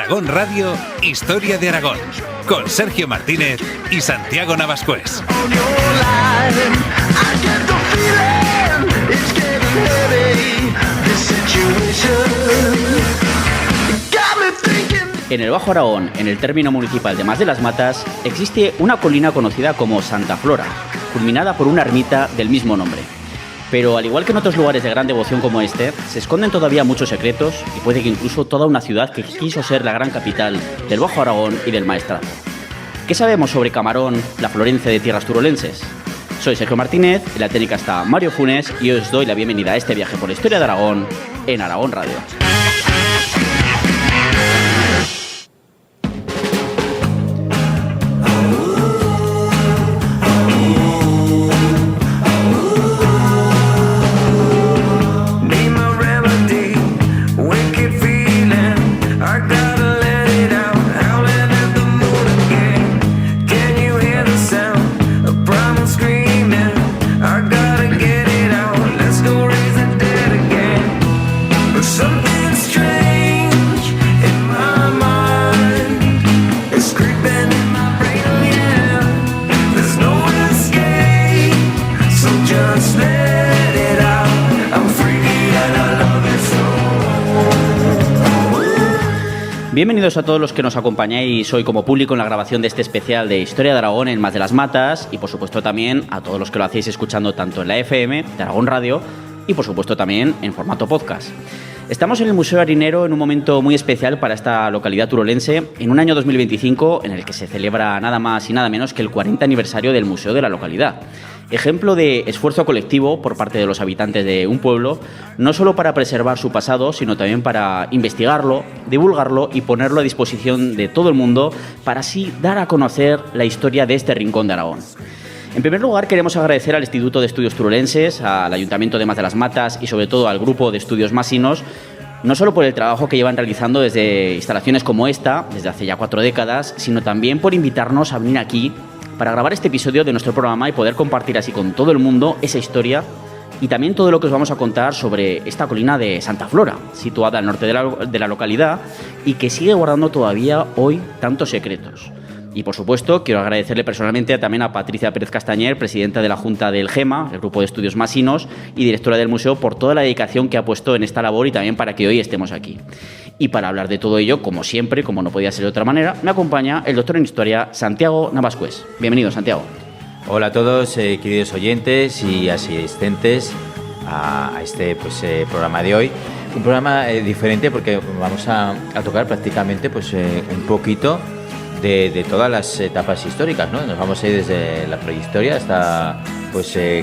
Aragón Radio, Historia de Aragón, con Sergio Martínez y Santiago Navascués. En el Bajo Aragón, en el término municipal de Mas de las Matas, existe una colina conocida como Santa Flora, culminada por una ermita del mismo nombre. Pero al igual que en otros lugares de gran devoción como este, se esconden todavía muchos secretos y puede que incluso toda una ciudad que quiso ser la gran capital del Bajo Aragón y del Maestrazgo. ¿Qué sabemos sobre Camarón, la Florencia de tierras turolenses? Soy Sergio Martínez, en la técnica está Mario Funes y os doy la bienvenida a este viaje por la historia de Aragón en Aragón Radio. Bienvenidos a todos los que nos acompañáis hoy como público en la grabación de este especial de Historia de Aragón en Mas de las Matas y por supuesto también a todos los que lo hacéis escuchando tanto en la FM de Aragón Radio y por supuesto también en formato podcast. Estamos en el Museo Harinero en un momento muy especial para esta localidad turolense, en un año 2025 en el que se celebra nada más y nada menos que el 40 aniversario del museo de la localidad. Ejemplo de esfuerzo colectivo por parte de los habitantes de un pueblo, no solo para preservar su pasado, sino también para investigarlo, divulgarlo y ponerlo a disposición de todo el mundo para así dar a conocer la historia de este rincón de Aragón. En primer lugar, queremos agradecer al Instituto de Estudios Turolenses, al Ayuntamiento de Mas de las Matas y sobre todo al Grupo de Estudios Masinos, no solo por el trabajo que llevan realizando desde instalaciones como esta, desde hace ya 4 décadas, sino también por invitarnos a venir aquí para grabar este episodio de nuestro programa y poder compartir así con todo el mundo esa historia y también todo lo que os vamos a contar sobre esta colina de Santa Flora, situada al norte de la localidad y que sigue guardando todavía hoy tantos secretos. Y por supuesto, quiero agradecerle personalmente también a Patricia Pérez Castañer, presidenta de la Junta del GEMA, el Grupo de Estudios Masinos, y directora del museo, por toda la dedicación que ha puesto en esta labor y también para que hoy estemos aquí. Y para hablar de todo ello, como siempre, como no podía ser de otra manera, me acompaña el doctor en Historia, Santiago Navascués. Bienvenido, Santiago. Hola a todos, queridos oyentes y asistentes a este programa de hoy. Un programa diferente porque vamos a tocar prácticamente un poquito de todas las etapas históricas, ¿no? Nos vamos a ir desde la prehistoria hasta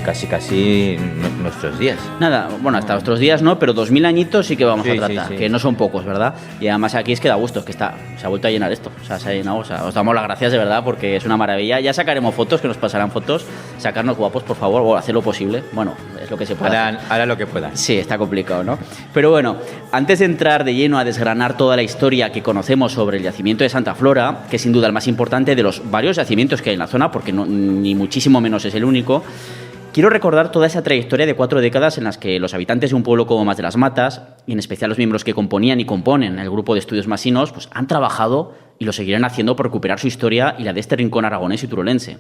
casi nuestros días. Nada, bueno, hasta nuestros días no, pero 2000 añitos sí que vamos a tratar, sí. Que no son pocos, ¿verdad? Y además aquí es que da gusto, es que se ha vuelto a llenar esto, se ha llenado, os damos las gracias de verdad porque es una maravilla. Ya sacaremos fotos, que nos pasarán fotos, sacarnos guapos, por favor, o hacer lo posible. Bueno, es lo que se puede hacer. Hará lo que puedan. Sí, está complicado, ¿no? Pero bueno, antes de entrar de lleno a desgranar toda la historia que conocemos sobre el yacimiento de Santa Flora, que es sin duda el más importante de los varios yacimientos que hay en la zona, porque ni muchísimo menos es el único, quiero recordar toda esa trayectoria de 4 décadas en las que los habitantes de un pueblo como Mas de las Matas, y en especial los miembros que componían y componen el Grupo de Estudios Masinos, pues han trabajado y lo seguirán haciendo por recuperar su historia y la de este rincón aragonés y turolense.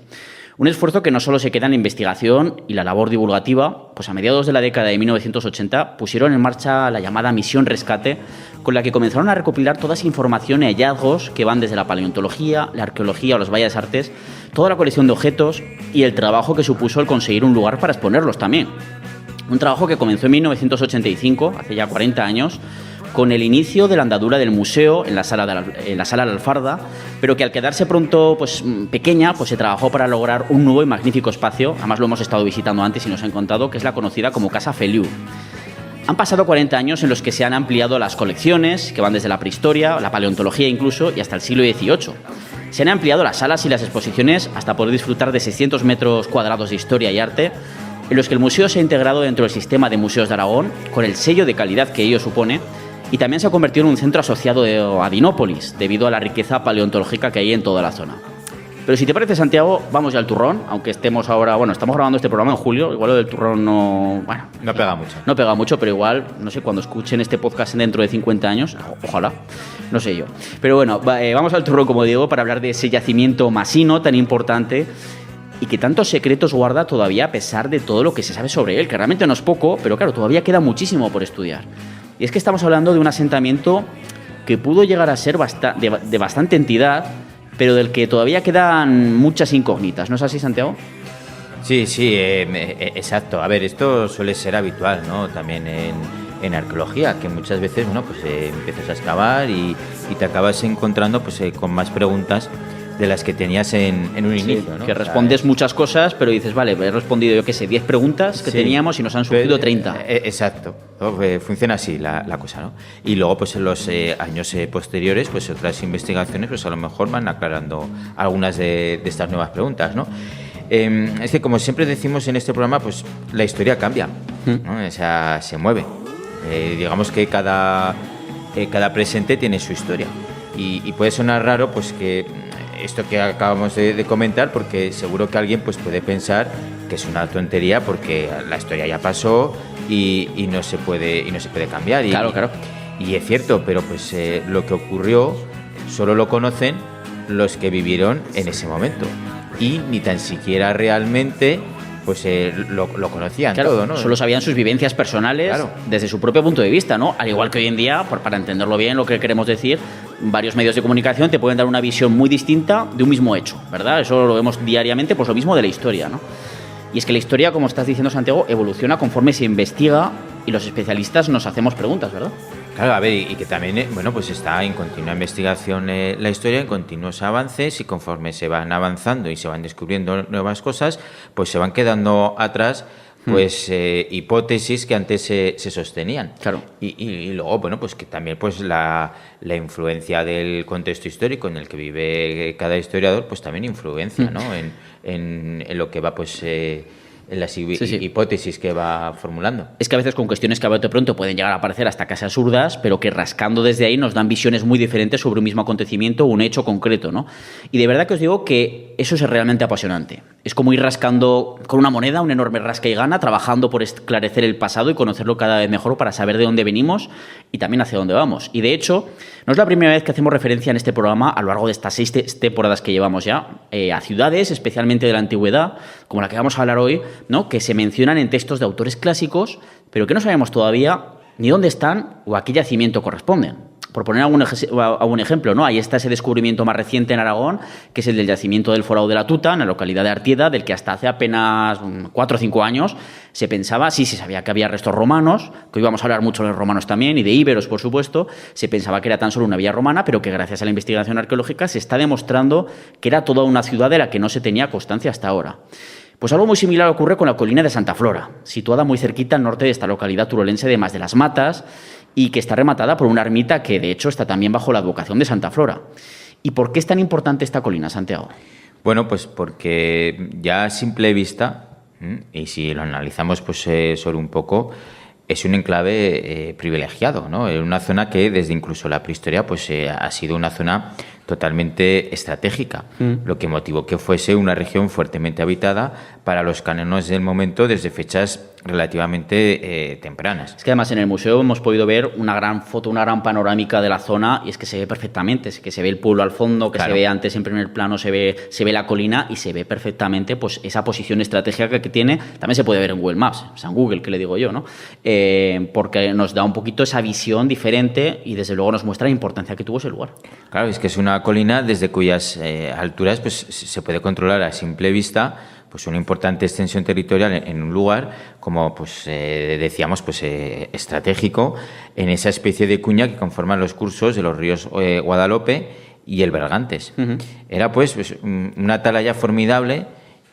Un esfuerzo que no solo se queda en la investigación y la labor divulgativa, pues a mediados de la década de 1980 pusieron en marcha la llamada Misión Rescate, con la que comenzaron a recopilar toda esa información y hallazgos que van desde la paleontología, la arqueología o las bellas artes, toda la colección de objetos y el trabajo que supuso el conseguir un lugar para exponerlos también. Un trabajo que comenzó en 1985, hace ya 40 años, con el inicio de la andadura del museo en la sala La Alfarda, pero que al quedarse pronto pequeña, se trabajó para lograr un nuevo y magnífico espacio. Además lo hemos estado visitando antes y nos han contado que es la conocida como Casa Feliu. Han pasado 40 años en los que se han ampliado las colecciones, que van desde la prehistoria, la paleontología incluso, y hasta el siglo XVIII. Se han ampliado las salas y las exposiciones hasta poder disfrutar de 600 metros cuadrados de historia y arte, en los que el museo se ha integrado dentro del sistema de museos de Aragón, con el sello de calidad que ello supone, y también se ha convertido en un centro asociado a Dinópolis, debido a la riqueza paleontológica que hay en toda la zona. Pero si te parece, Santiago, vamos ya al turrón, aunque estemos ahora, bueno, estamos grabando este programa en julio, igual lo del turrón no pega mucho. No pega mucho, pero igual, no sé, cuando escuchen este podcast dentro de 50 años, ojalá, no sé yo. Pero bueno, vamos al turrón, como digo, para hablar de ese yacimiento masino tan importante y que tantos secretos guarda todavía a pesar de todo lo que se sabe sobre él, que realmente no es poco, pero claro, todavía queda muchísimo por estudiar. Y es que estamos hablando de un asentamiento que pudo llegar a ser de bastante entidad, pero del que todavía quedan muchas incógnitas, ¿no es así, Santiago? Sí, exacto. A ver, esto suele ser habitual, ¿no? También en arqueología, que muchas veces, bueno, pues empiezas a excavar y te acabas encontrando pues con más preguntas de las que tenías en un inicio, ¿no? Que respondes muchas cosas, pero dices, vale, he respondido, yo qué sé, 10 preguntas que teníamos y nos han surgido 30. Exacto. Funciona así la cosa, ¿no? Y luego, pues en los años posteriores, pues otras investigaciones, pues a lo mejor van aclarando algunas de estas nuevas preguntas, ¿no? Es que, como siempre decimos en este programa, pues la historia cambia, ¿no? O sea, se mueve. Digamos que cada presente tiene su historia. Y puede sonar raro, pues que esto que acabamos de comentar, porque seguro que alguien pues puede pensar que es una tontería porque la historia ya pasó y no se puede cambiar. Claro. Y es cierto, pero pues lo que ocurrió solo lo conocen los que vivieron en ese momento y ni tan siquiera realmente pues lo conocían, claro, todo, ¿no? Solo sabían sus vivencias personales desde su propio punto de vista, ¿no? Al igual que hoy en día, para entenderlo bien, lo que queremos decir, varios medios de comunicación te pueden dar una visión muy distinta de un mismo hecho, ¿verdad? Eso lo vemos diariamente, pues lo mismo de la historia, ¿no? Y es que la historia, como estás diciendo, Santiago, evoluciona conforme se investiga y los especialistas nos hacemos preguntas, ¿verdad? Claro, a ver, y que también, bueno, pues está en continua investigación la historia, en continuos avances, y conforme se van avanzando y se van descubriendo nuevas cosas, pues se van quedando atrás pues hipótesis que antes se sostenían. Claro. Y luego, bueno, pues que también pues la influencia del contexto histórico en el que vive cada historiador, pues también influencia, ¿no? En lo que va, pues en las hipótesis que va formulando. Es que a veces con cuestiones que a bote pronto pueden llegar a parecer hasta casi absurdas, pero que rascando desde ahí nos dan visiones muy diferentes sobre un mismo acontecimiento o un hecho concreto, ¿no? Y de verdad que os digo que eso es realmente apasionante. Es como ir rascando con una moneda, un enorme rasca y gana, trabajando por esclarecer el pasado y conocerlo cada vez mejor para saber de dónde venimos y también hacia dónde vamos. Y de hecho, no es la primera vez que hacemos referencia en este programa, a lo largo de estas 6 temporadas que llevamos ya, a ciudades, especialmente de la antigüedad, como la que vamos a hablar hoy, ¿no? Que se mencionan en textos de autores clásicos, pero que no sabemos todavía ni dónde están o a qué yacimiento corresponden. Por poner algún ejemplo, ¿no? Ahí está ese descubrimiento más reciente en Aragón, que es el del yacimiento del Forado de la Tuta, en la localidad de Artieda, del que hasta hace apenas 4 o 5 años se pensaba, sí se sabía que había restos romanos, que hoy vamos a hablar mucho de los romanos también, y de íberos, por supuesto. Se pensaba que era tan solo una villa romana, pero que gracias a la investigación arqueológica se está demostrando que era toda una ciudad de la que no se tenía constancia hasta ahora. Pues algo muy similar ocurre con la colina de Santa Flora, situada muy cerquita al norte de esta localidad turolense de Mas de las Matas, y que está rematada por una ermita que, de hecho, está también bajo la advocación de Santa Flora. ¿Y por qué es tan importante esta colina, Santiago? Bueno, pues porque ya a simple vista, y si lo analizamos pues sobre un poco, es un enclave privilegiado, ¿no? En una zona que desde incluso la prehistoria pues ha sido una zona totalmente estratégica, lo que motivó que fuese una región fuertemente habitada para los cánones del momento desde fechas relativamente tempranas. Es que además en el museo hemos podido ver una gran foto, una gran panorámica de la zona, y es que se ve perfectamente, es que se ve el pueblo al fondo, que se ve antes en primer plano, se ve la colina y se ve perfectamente pues esa posición estratégica que tiene. También se puede ver en Google Maps, o sea, en Google, que le digo yo, ¿no? Porque nos da un poquito esa visión diferente y desde luego nos muestra la importancia que tuvo ese lugar. Claro, es que es una colina desde cuyas alturas pues se puede controlar a simple vista pues una importante extensión territorial en un lugar como pues decíamos pues estratégico en esa especie de cuña que conforman los cursos de los ríos Guadalope y el Bergantes. Era pues una atalaya formidable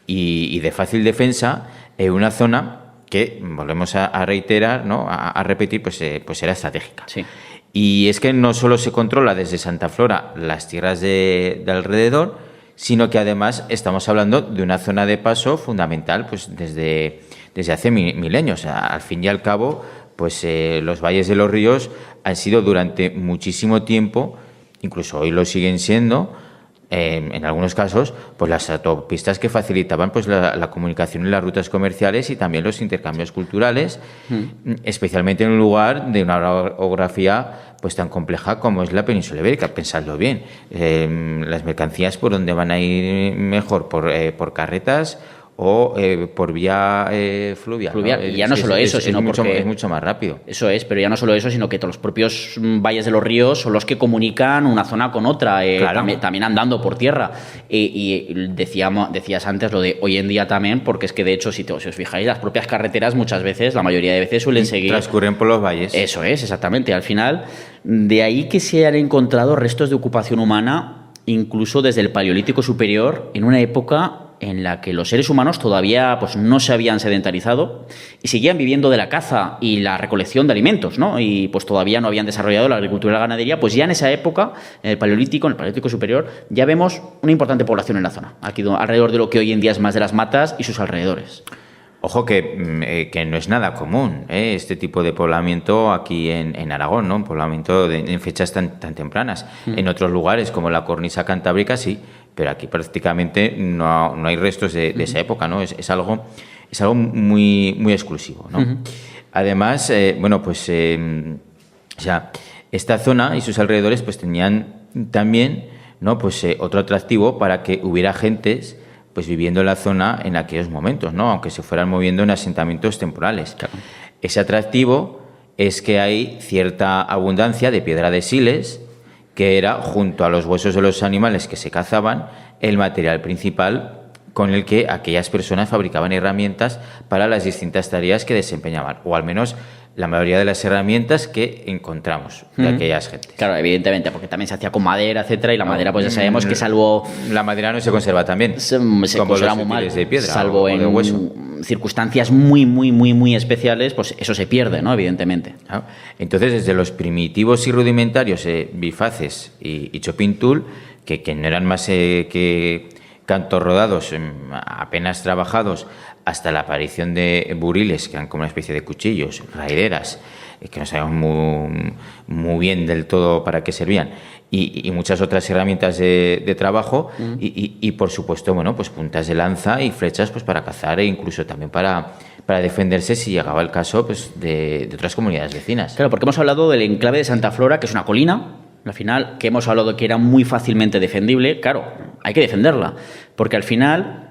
y de fácil defensa en una zona que volvemos a reiterar, ¿no? a repetir, pues era estratégica. Sí. Y es que no solo se controla desde Santa Flora las tierras de alrededor, sino que además estamos hablando de una zona de paso fundamental pues desde hace milenios. Al fin y al cabo, pues los valles de los ríos han sido durante muchísimo tiempo, incluso hoy lo siguen siendo, en algunos casos, pues las autopistas que facilitaban pues la comunicación en las rutas comerciales y también los intercambios culturales, especialmente en un lugar de una orografía pues tan compleja como es la península ibérica. Pensadlo bien, las mercancías por dónde van a ir mejor, por carretas o por vía fluvial, ¿no? Y ya no solo eso, sino porque es mucho más rápido. Eso es, pero ya no solo eso, sino que los propios valles de los ríos son los que comunican una zona con otra, Claro. también andando por tierra. Y decías antes lo de hoy en día también, porque es que de hecho, si os fijáis, las propias carreteras muchas veces, la mayoría de veces suelen seguir... Transcurren por los valles. Eso es, exactamente. Al final, de ahí que se han encontrado restos de ocupación humana, incluso desde el Paleolítico Superior, en una época en la que los seres humanos todavía pues, no se habían sedentarizado y seguían viviendo de la caza y la recolección de alimentos, ¿no? Y pues todavía no habían desarrollado la agricultura y la ganadería, pues ya en esa época, en el Paleolítico Superior, ya vemos una importante población en la zona, aquí alrededor de lo que hoy en día es Mas de las Matas y sus alrededores. Ojo que no es nada común este tipo de poblamiento aquí en Aragón, ¿no? Un poblamiento en fechas tan tempranas. En otros lugares, como la cornisa cantábrica, sí, pero aquí prácticamente no hay restos de esa época, ¿no? Es algo muy, muy exclusivo, ¿no? Además, o sea, esta zona y sus alrededores pues tenían también, ¿no? Pues otro atractivo para que hubiera gentes pues viviendo en la zona en aquellos momentos, ¿no? Aunque se fueran moviendo en asentamientos temporales. Claro. Ese atractivo es que hay cierta abundancia de piedra de siles, que era, junto a los huesos de los animales que se cazaban, el material principal con el que aquellas personas fabricaban herramientas para las distintas tareas que desempeñaban, o al menos la mayoría de las herramientas que encontramos de aquellas gentes. Claro, evidentemente, porque también se hacía con madera, etcétera, y la madera, pues ya sabemos que salvo... La madera no se conserva también. Se conserva muy mal, de piedra, salvo de hueso. En circunstancias muy, muy, muy, muy especiales, pues eso se pierde, ¿no? Evidentemente. Claro. Entonces, desde los primitivos y rudimentarios bifaces y chopping tool, que no eran más que cantos rodados, apenas trabajados, hasta la aparición de buriles, que eran como una especie de cuchillos, raideras, que no sabemos muy bien del todo para qué servían, y muchas otras herramientas de trabajo, y por supuesto, bueno, pues puntas de lanza y flechas pues para cazar e incluso también para defenderse si llegaba el caso pues de otras comunidades vecinas. Claro, porque hemos hablado del enclave de Santa Flora, que es una colina, al final, que hemos hablado que era muy fácilmente defendible. Claro, hay que defenderla, porque al final,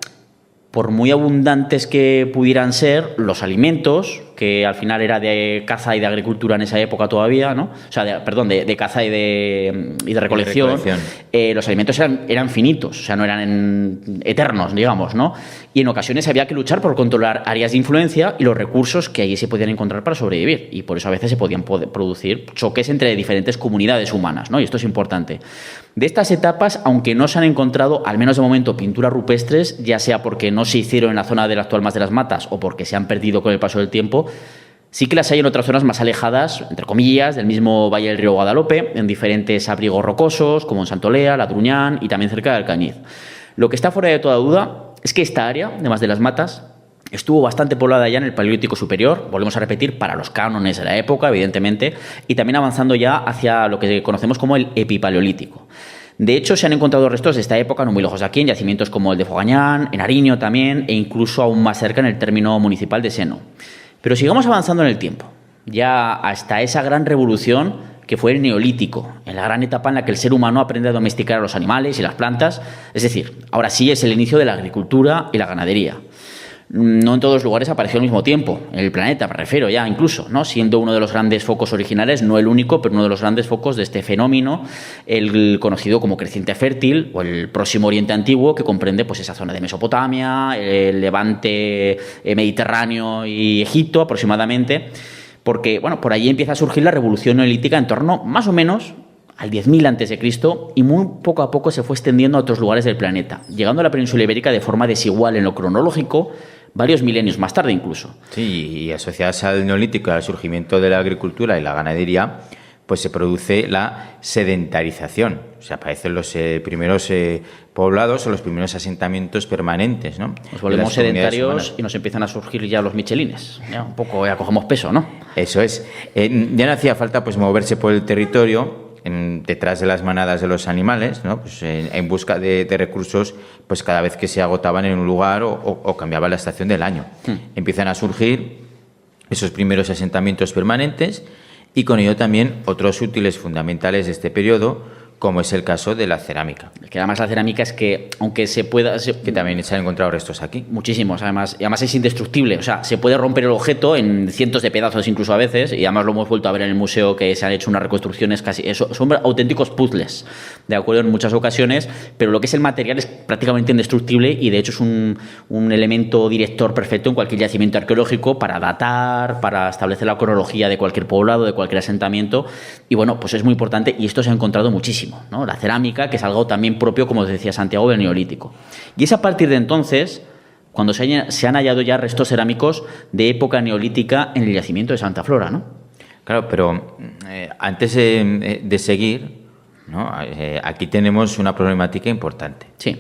por muy abundantes que pudieran ser los alimentos, que al final era de caza y de agricultura en esa época todavía, ¿no? O sea, de caza y de recolección. Los alimentos eran finitos, o sea, no eran eternos, digamos, ¿no? Y en ocasiones había que luchar por controlar áreas de influencia y los recursos que allí se podían encontrar para sobrevivir. Y por eso a veces se podían producir choques entre diferentes comunidades humanas, ¿no? Y esto es importante. De estas etapas, aunque no se han encontrado, al menos de momento, pinturas rupestres, ya sea porque no se hicieron en la zona del actual Mas de las Matas o porque se han perdido con el paso del tiempo, sí que las hay en otras zonas más alejadas, entre comillas, del mismo Valle del Río Guadalope, en diferentes abrigos rocosos, como en Santolea, La Druñán y también cerca de Alcañiz. Lo que está fuera de toda duda es que esta área de Mas de las Matas estuvo bastante poblada ya en el Paleolítico Superior, volvemos a repetir, para los cánones de la época, evidentemente, y también avanzando ya hacia lo que conocemos como el Epipaleolítico. De hecho, se han encontrado restos de esta época no muy lejos de aquí, en yacimientos como el de Fogañán, en Ariño también, e incluso aún más cerca en el término municipal de Seno. Pero sigamos avanzando en el tiempo, ya hasta esa gran revolución que fue el Neolítico, en la gran etapa en la que el ser humano aprende a domesticar a los animales y las plantas, es decir, ahora sí es el inicio de la agricultura y la ganadería. No en todos los lugares apareció al mismo tiempo, en el planeta me refiero ya incluso, ¿no? Siendo uno de los grandes focos originales, no el único, pero uno de los grandes focos de este fenómeno, el conocido como creciente fértil o el Próximo Oriente Antiguo, que comprende pues esa zona de Mesopotamia, el Levante mediterráneo y Egipto aproximadamente, porque bueno, por allí empieza a surgir la revolución neolítica en torno más o menos al 10.000 a.C. y muy poco a poco se fue extendiendo a otros lugares del planeta, llegando a la península ibérica de forma desigual en lo cronológico, varios milenios más tarde incluso. Sí, y asociadas al Neolítico y al surgimiento de la agricultura y la ganadería, pues se produce la sedentarización. O sea, aparecen los primeros poblados o los primeros asentamientos permanentes, ¿no? Nos volvemos sedentarios y nos empiezan a surgir ya los michelines. Ya un poco ya cogemos peso, ¿no? Eso es. Ya no hacía falta pues moverse por el territorio detrás de las manadas de los animales, ¿no? Pues en busca de recursos, pues cada vez que se agotaban en un lugar o cambiaba la estación del año. Empiezan a surgir esos primeros asentamientos permanentes y con ello también otros útiles fundamentales de este periodo, como es el caso de la cerámica. Que además la cerámica es que, aunque se pueda... Que también se han encontrado restos aquí. Muchísimos, además. Y además es indestructible. O sea, se puede romper el objeto en cientos de pedazos incluso a veces, y además lo hemos vuelto a ver en el museo, que se han hecho unas reconstrucciones casi... Son auténticos puzzles, de acuerdo, en muchas ocasiones, pero lo que es el material es prácticamente indestructible y de hecho es un elemento director perfecto en cualquier yacimiento arqueológico para datar, para establecer la cronología de cualquier poblado, de cualquier asentamiento. Y bueno, pues es muy importante y esto se ha encontrado muchísimo, ¿no? La cerámica, que es algo también propio, como decía Santiago, del Neolítico. Y es a partir de entonces cuando se han hallado ya restos cerámicos de época neolítica en el yacimiento de Santa Flora, ¿no? Claro, pero antes de seguir, ¿no? Aquí tenemos una problemática importante. Sí.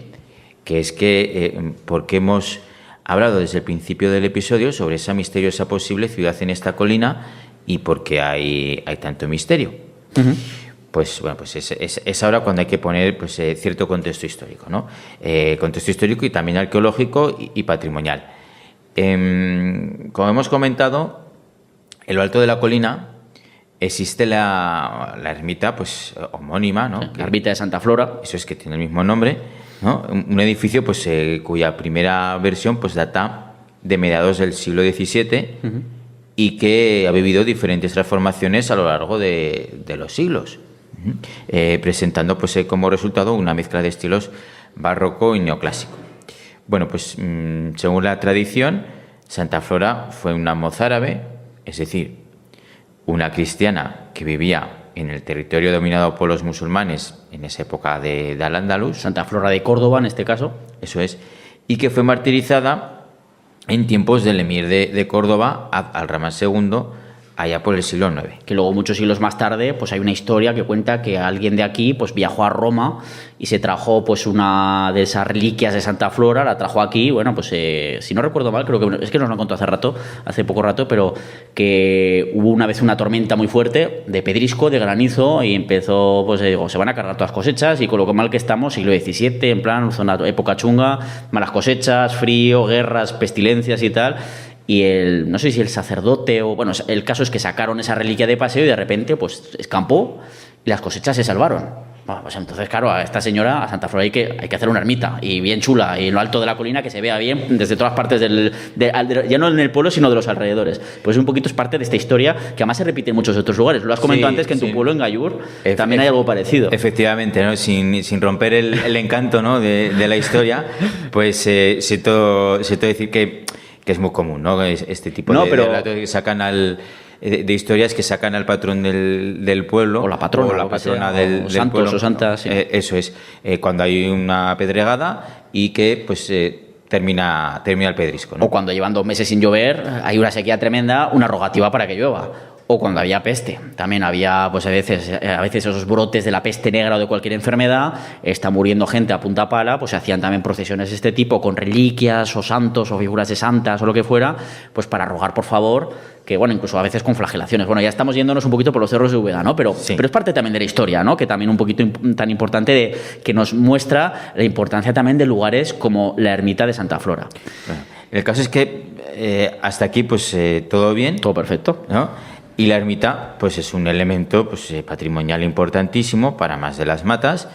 Que es que, porque hemos hablado desde el principio del episodio sobre esa misteriosa posible ciudad en esta colina y por qué hay tanto misterio. Uh-huh. Pues bueno, pues es ahora cuando hay que poner pues, cierto contexto histórico, ¿no? Contexto histórico y también arqueológico y patrimonial. Como hemos comentado, en lo alto de la colina existe la ermita pues homónima, ¿no? La ermita de Santa Flora. Eso es, que tiene el mismo nombre, ¿no? Un edificio pues cuya primera versión pues data de mediados del siglo XVII. Uh-huh. Y que ha vivido diferentes transformaciones a lo largo de los siglos. Presentando pues como resultado una mezcla de estilos barroco y neoclásico. Bueno, pues según la tradición, Santa Flora fue una mozárabe, es decir, una cristiana que vivía en el territorio dominado por los musulmanes en esa época de Al-Ándalus. Santa Flora de Córdoba, en este caso. Eso es. Y que fue martirizada en tiempos del emir de Córdoba, Al-Rahman II, allá por el siglo IX. Que luego, muchos siglos más tarde, pues hay una historia que cuenta que alguien de aquí pues viajó a Roma y se trajo pues una de esas reliquias de Santa Flora, la trajo aquí. Bueno, pues si no recuerdo mal, creo que es que nos lo han contado hace poco rato, pero que hubo una vez una tormenta muy fuerte de pedrisco, de granizo, y empezó, pues se van a cargar todas las cosechas, y con lo mal que estamos, siglo XVII, en plan, época chunga, malas cosechas, frío, guerras, pestilencias y tal. Y no sé si el sacerdote o... Bueno, el caso es que sacaron esa reliquia de paseo y de repente pues escampó y las cosechas se salvaron. Bueno, pues entonces, claro, a esta señora, a Santa Flora, hay que hacer una ermita, y bien chula, y en lo alto de la colina, que se vea bien desde todas partes ya no en el pueblo, sino de los alrededores. Pues un poquito es parte de esta historia, que además se repite en muchos otros lugares. Lo has comentado antes, que en tu pueblo, en Gallur, también hay algo parecido. Efectivamente, ¿no? Sin romper el encanto, ¿no? de la historia, pues siento decir que es muy común, ¿no? Este tipo de que sacan de historias que sacan al patrón del pueblo, o la patrona del santos pueblo, o santas, sí. Eso es, cuando hay una pedregada y que pues termina el pedrisco, ¿no? O cuando llevan 2 meses sin llover, hay una sequía tremenda, una rogativa para que llueva. O cuando había peste, también había pues a veces esos brotes de la peste negra o de cualquier enfermedad, está muriendo gente a punta pala, pues se hacían también procesiones de este tipo con reliquias o santos o figuras de santas o lo que fuera, pues para rogar por favor, que bueno, incluso a veces con flagelaciones. Bueno, ya estamos yéndonos un poquito por los cerros de Úbeda, ¿no? Pero es parte también de la historia, ¿no? Que también un poquito tan importante que nos muestra la importancia también de lugares como la ermita de Santa Flora. Bueno, el caso es que hasta aquí pues todo bien. Todo perfecto, ¿no? Y la ermita pues es un elemento pues, patrimonial importantísimo para Mas de las Matas,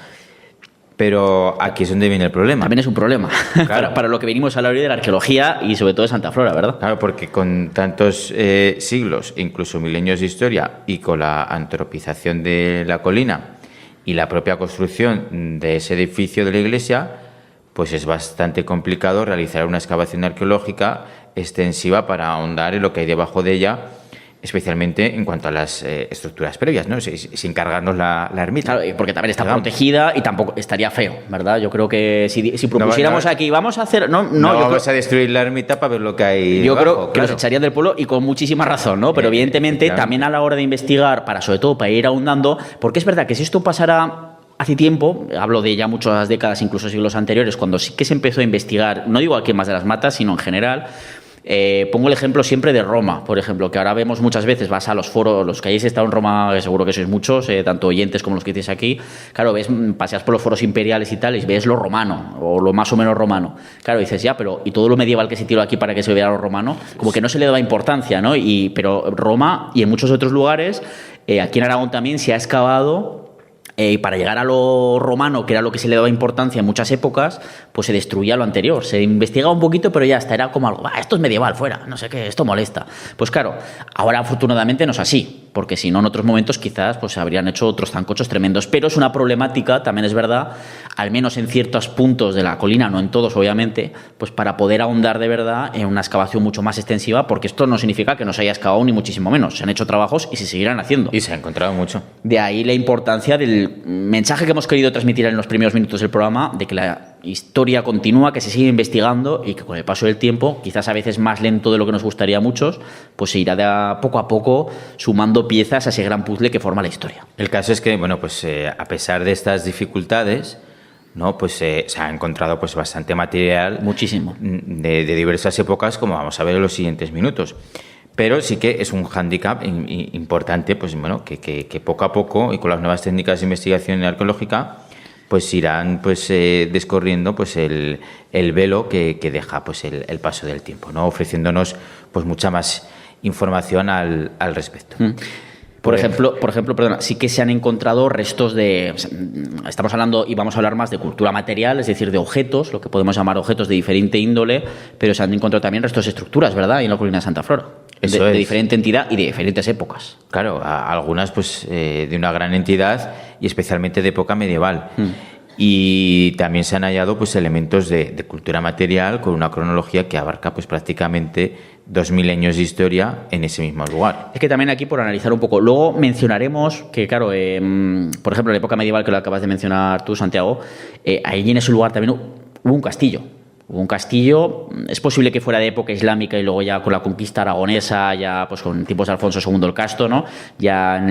pero aquí es donde viene el problema. También es un problema, claro. para lo que venimos a hablar hoy de la arqueología y sobre todo de Santa Flora, ¿verdad? Claro, porque con tantos siglos, incluso milenios de historia, y con la antropización de la colina y la propia construcción de ese edificio de la iglesia, pues es bastante complicado realizar una excavación arqueológica extensiva para ahondar en lo que hay debajo de ella, especialmente en cuanto a las estructuras previas, ¿no? Sin cargarnos la ermita. Claro, porque también está protegida y tampoco estaría feo, ¿verdad? Yo creo que si propusiéramos aquí, vamos a hacer... No vamos a destruir la ermita para ver lo que hay Yo debajo, creo que nos echarían del pueblo, y con muchísima razón, ¿no? Pero evidentemente también a la hora de investigar, sobre todo para ir ahondando, porque es verdad que si esto pasara hace tiempo, hablo de ya muchas décadas, incluso siglos anteriores, cuando sí que se empezó a investigar, no digo aquí en Mas de las Matas, sino en general, Pongo el ejemplo siempre de Roma, por ejemplo, que ahora vemos muchas veces, vas a los foros, los que hayáis estado en Roma, que seguro que sois muchos, tanto oyentes como los que estáis aquí, claro, paseas por los foros imperiales y tal, y ves lo romano, o lo más o menos romano. Claro, dices, ya, pero ¿y todo lo medieval que se tiró aquí para que se vea lo romano? Como que no se le daba importancia, ¿no? Pero Roma y en muchos otros lugares, aquí en Aragón también se ha excavado. Para llegar a lo romano, que era lo que se le daba importancia en muchas épocas, pues se destruía lo anterior. Se investigaba un poquito, pero ya hasta era como algo, esto es medieval, fuera, no sé qué, esto molesta. Pues claro, ahora afortunadamente no es así, porque si no en otros momentos quizás pues se habrían hecho otros zancochos tremendos. Pero es una problemática, también es verdad, al menos en ciertos puntos de la colina, no en todos obviamente, pues para poder ahondar de verdad en una excavación mucho más extensiva, porque esto no significa que no se haya excavado ni muchísimo menos. Se han hecho trabajos y se seguirán haciendo. Y se ha encontrado mucho. De ahí la importancia del mensaje que hemos querido transmitir en los primeros minutos del programa, de que la historia continúa, que se sigue investigando y que con el paso del tiempo, quizás a veces más lento de lo que nos gustaría a muchos, pues se irá poco a poco sumando piezas a ese gran puzzle que forma la historia. El caso es que, bueno, pues a pesar de estas dificultades, ¿no? Pues se ha encontrado pues bastante material. Muchísimo. De diversas épocas, como vamos a ver en los siguientes minutos. Pero sí que es un hándicap importante, pues bueno, que poco a poco y con las nuevas técnicas de investigación arqueológica, pues irán pues descorriendo pues el velo que deja pues el paso del tiempo, ¿no? Ofreciéndonos pues mucha más información al respecto. Por ejemplo, perdona, sí que se han encontrado restos de... Estamos hablando y vamos a hablar más de cultura material, es decir, de objetos, lo que podemos llamar objetos de diferente índole, pero se han encontrado también restos de estructuras, ¿verdad? Y en la colina de Santa Flora. De diferente entidad y de diferentes épocas. Claro, algunas pues de una gran entidad y especialmente de época medieval. Y también se han hallado pues elementos de cultura material con una cronología que abarca pues prácticamente 2000 años de historia en ese mismo lugar. Es que también aquí, por analizar un poco, luego mencionaremos que, claro, por ejemplo, en la época medieval que lo acabas de mencionar tú, Santiago, ahí en ese lugar también hubo un castillo. Hubo un castillo, es posible que fuera de época islámica y luego ya con la conquista aragonesa, ya pues con tiempos de Alfonso II el Casto, ¿no? Ya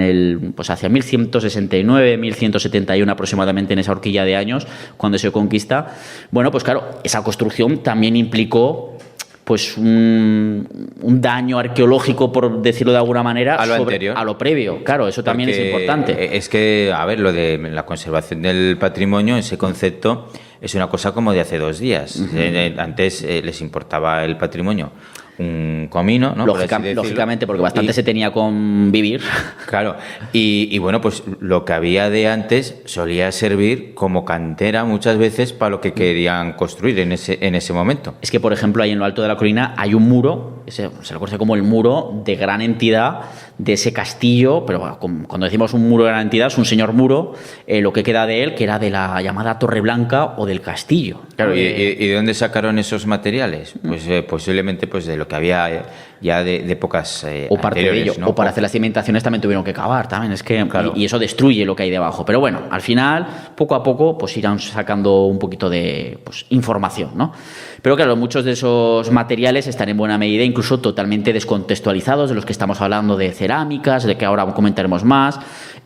pues hacia 1169, 1171 aproximadamente, en esa horquilla de años, cuando se conquista. Bueno, pues claro, esa construcción también implicó pues un daño arqueológico, por decirlo de alguna manera, a lo anterior, a lo previo. Claro, eso también es importante. Es que, a ver, lo de la conservación del patrimonio, ese concepto, es una cosa como de hace 2 días. Antes les importaba el patrimonio un comino, ¿no? Lógicamente, porque bastante se tenía con vivir. Claro, y bueno, pues lo que había de antes solía servir como cantera muchas veces para lo que querían construir en ese momento. Es que, por ejemplo, ahí en lo alto de la colina hay un muro, se le conoce como el muro de gran entidad de ese castillo, pero bueno, cuando decimos un muro de gran entidad, es un señor muro, lo que queda de él, que era de la llamada Torre Blanca o del castillo. Claro, ¿y de dónde sacaron esos materiales? Pues posiblemente pues de lo que había ya de épocas o parte de ello, ¿no? O para hacer las cimentaciones también tuvieron que cavar, también es que claro. y eso destruye lo que hay debajo. Pero bueno, al final, poco a poco, pues irán sacando un poquito de información, ¿no? Pero claro, muchos de esos materiales están en buena medida incluso totalmente descontextualizados, de los que estamos hablando, de cerámicas, de que ahora comentaremos más,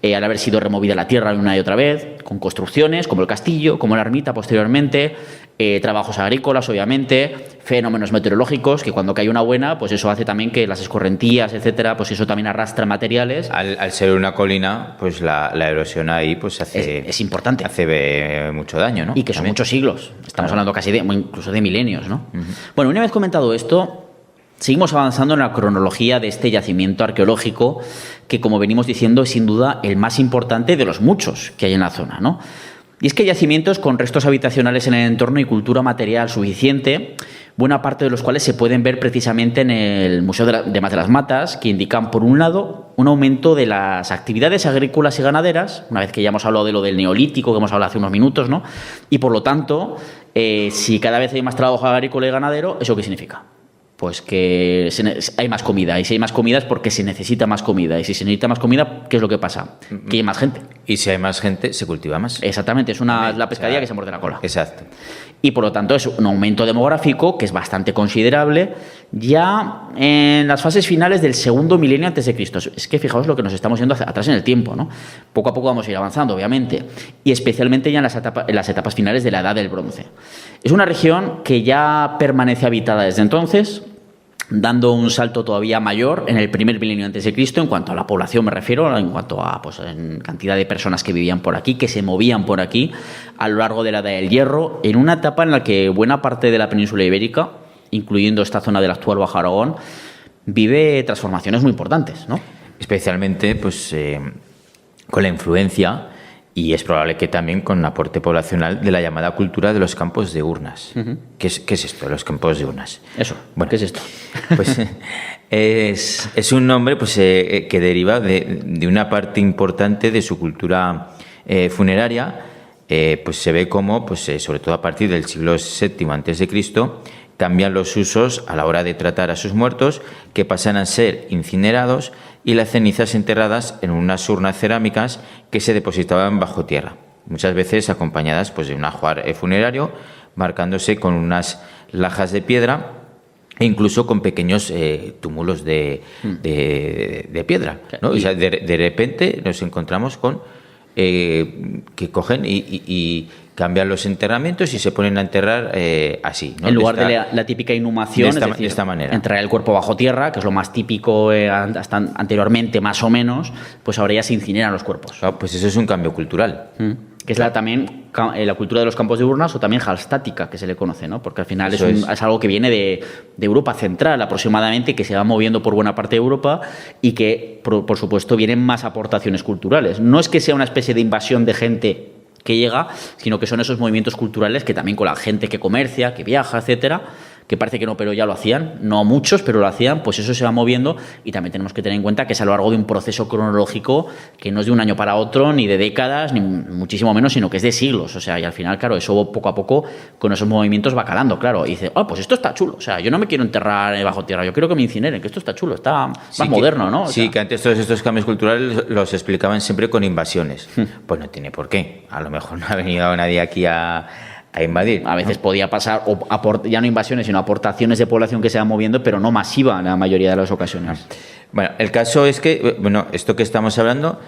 al haber sido removida la tierra una y otra vez, con construcciones como el castillo, como la ermita posteriormente, trabajos agrícolas, obviamente, fenómenos meteorológicos, que cuando cae una buena, pues eso hace también que las escorrentías, etcétera, pues eso también arrastra materiales. Al ser una colina, pues la erosión ahí pues es importante. Hace mucho daño, ¿no? Y que son muchos siglos. Estamos hablando casi incluso de milenios, ¿no? Bueno, una vez comentado esto, seguimos avanzando en la cronología de este yacimiento arqueológico que, como venimos diciendo, es sin duda el más importante de los muchos que hay en la zona, ¿no? Y es que hay yacimientos con restos habitacionales en el entorno y cultura material suficiente, buena parte de los cuales se pueden ver precisamente en el Museo de Mas de las Matas, que indican, por un lado, un aumento de las actividades agrícolas y ganaderas, una vez que ya hemos hablado de lo del neolítico, que hemos hablado hace unos minutos, ¿no? Y por lo tanto, si cada vez hay más trabajo agrícola y ganadero, ¿eso qué significa? Pues que hay más comida. Y si hay más comida es porque se necesita más comida. Y si se necesita más comida, ¿qué es lo que pasa? Que hay más gente. Y si hay más gente, se cultiva más. Exactamente, es la pescadilla que se muerde la cola. Exacto. Y por lo tanto es un aumento demográfico que es bastante considerable ya en las fases finales del segundo milenio antes de Cristo. Es que fijaos lo que nos estamos yendo atrás en el tiempo, ¿no? Poco a poco vamos a ir avanzando, obviamente. Y especialmente ya en las etapas finales de la Edad del Bronce. Es una región que ya permanece habitada desde entonces, dando un salto todavía mayor en el primer milenio antes de Cristo, en cuanto a la población me refiero, en cuanto a pues, en cantidad de personas que vivían por aquí, que se movían por aquí a lo largo de la Edad del Hierro, en una etapa en la que buena parte de la península ibérica, incluyendo esta zona del actual Bajo Aragón, vive transformaciones muy importantes, ¿no? Especialmente pues, con la influencia, y es probable que también con un aporte poblacional, de la llamada cultura de los campos de urnas. ¿Qué es esto de los campos de urnas? Eso, bueno, ¿qué es esto? Pues es un nombre pues, que deriva de una parte importante de su cultura funeraria. Pues se ve como, pues, sobre todo a partir del siglo VII a.C., cambian los usos a la hora de tratar a sus muertos, que pasan a ser incinerados y las cenizas enterradas en unas urnas cerámicas que se depositaban bajo tierra, muchas veces acompañadas pues, de un ajuar funerario, marcándose con unas lajas de piedra e incluso con pequeños túmulos de piedra, ¿no? O sea, de repente nos encontramos con que cogen y cambian los enterramientos y se ponen a enterrar así, ¿no? En lugar de la típica inhumación, de esta manera. Entrar el cuerpo bajo tierra, que es lo más típico hasta anteriormente, más o menos, pues ahora ya se incineran los cuerpos. Claro, pues eso es un cambio cultural. Que es también la cultura de los campos de urnas, o también hallstática, que se le conoce, ¿no? Porque al final es algo que viene de Europa Central aproximadamente, que se va moviendo por buena parte de Europa y que, por supuesto, vienen más aportaciones culturales. No es que sea una especie de invasión de gente que llega, sino que son esos movimientos culturales que también con la gente que comercia, que viaja, etcétera, que parece que no, pero ya lo hacían, no muchos, pero lo hacían, pues eso se va moviendo, y también tenemos que tener en cuenta que es a lo largo de un proceso cronológico que no es de un año para otro, ni de décadas, ni muchísimo menos, sino que es de siglos, o sea, y al final, claro, eso poco a poco con esos movimientos va calando, claro, y dice, pues esto está chulo, o sea, yo no me quiero enterrar bajo tierra, yo quiero que me incineren, que esto está chulo, está más moderno, ¿no? O sí, sea, que antes todos estos cambios culturales los explicaban siempre con invasiones. Pues no tiene por qué, a lo mejor no ha venido nadie aquí a invadir. A veces podía pasar, ya no invasiones, sino aportaciones de población que se van moviendo, pero no masiva en la mayoría de las ocasiones. Bueno, el caso es que, esto que estamos hablando,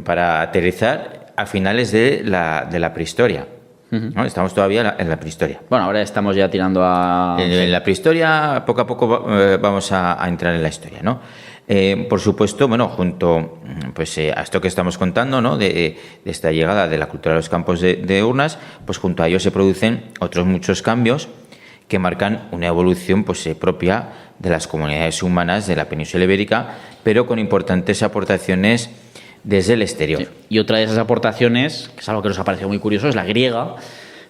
para aterrizar a finales de la prehistoria. ¿No? Estamos todavía en la prehistoria. Bueno, ahora estamos ya tirando a... En la prehistoria, poco a poco vamos a entrar en la historia, ¿no? Por supuesto, junto pues, a esto que estamos contando, ¿no? de esta llegada de la cultura de los campos de urnas, pues junto a ello se producen otros muchos cambios que marcan una evolución pues, propia de las comunidades humanas de la península ibérica, pero con importantes aportaciones desde el exterior. Sí. Y otra de esas aportaciones, que es algo que nos ha parecido muy curioso, es la griega,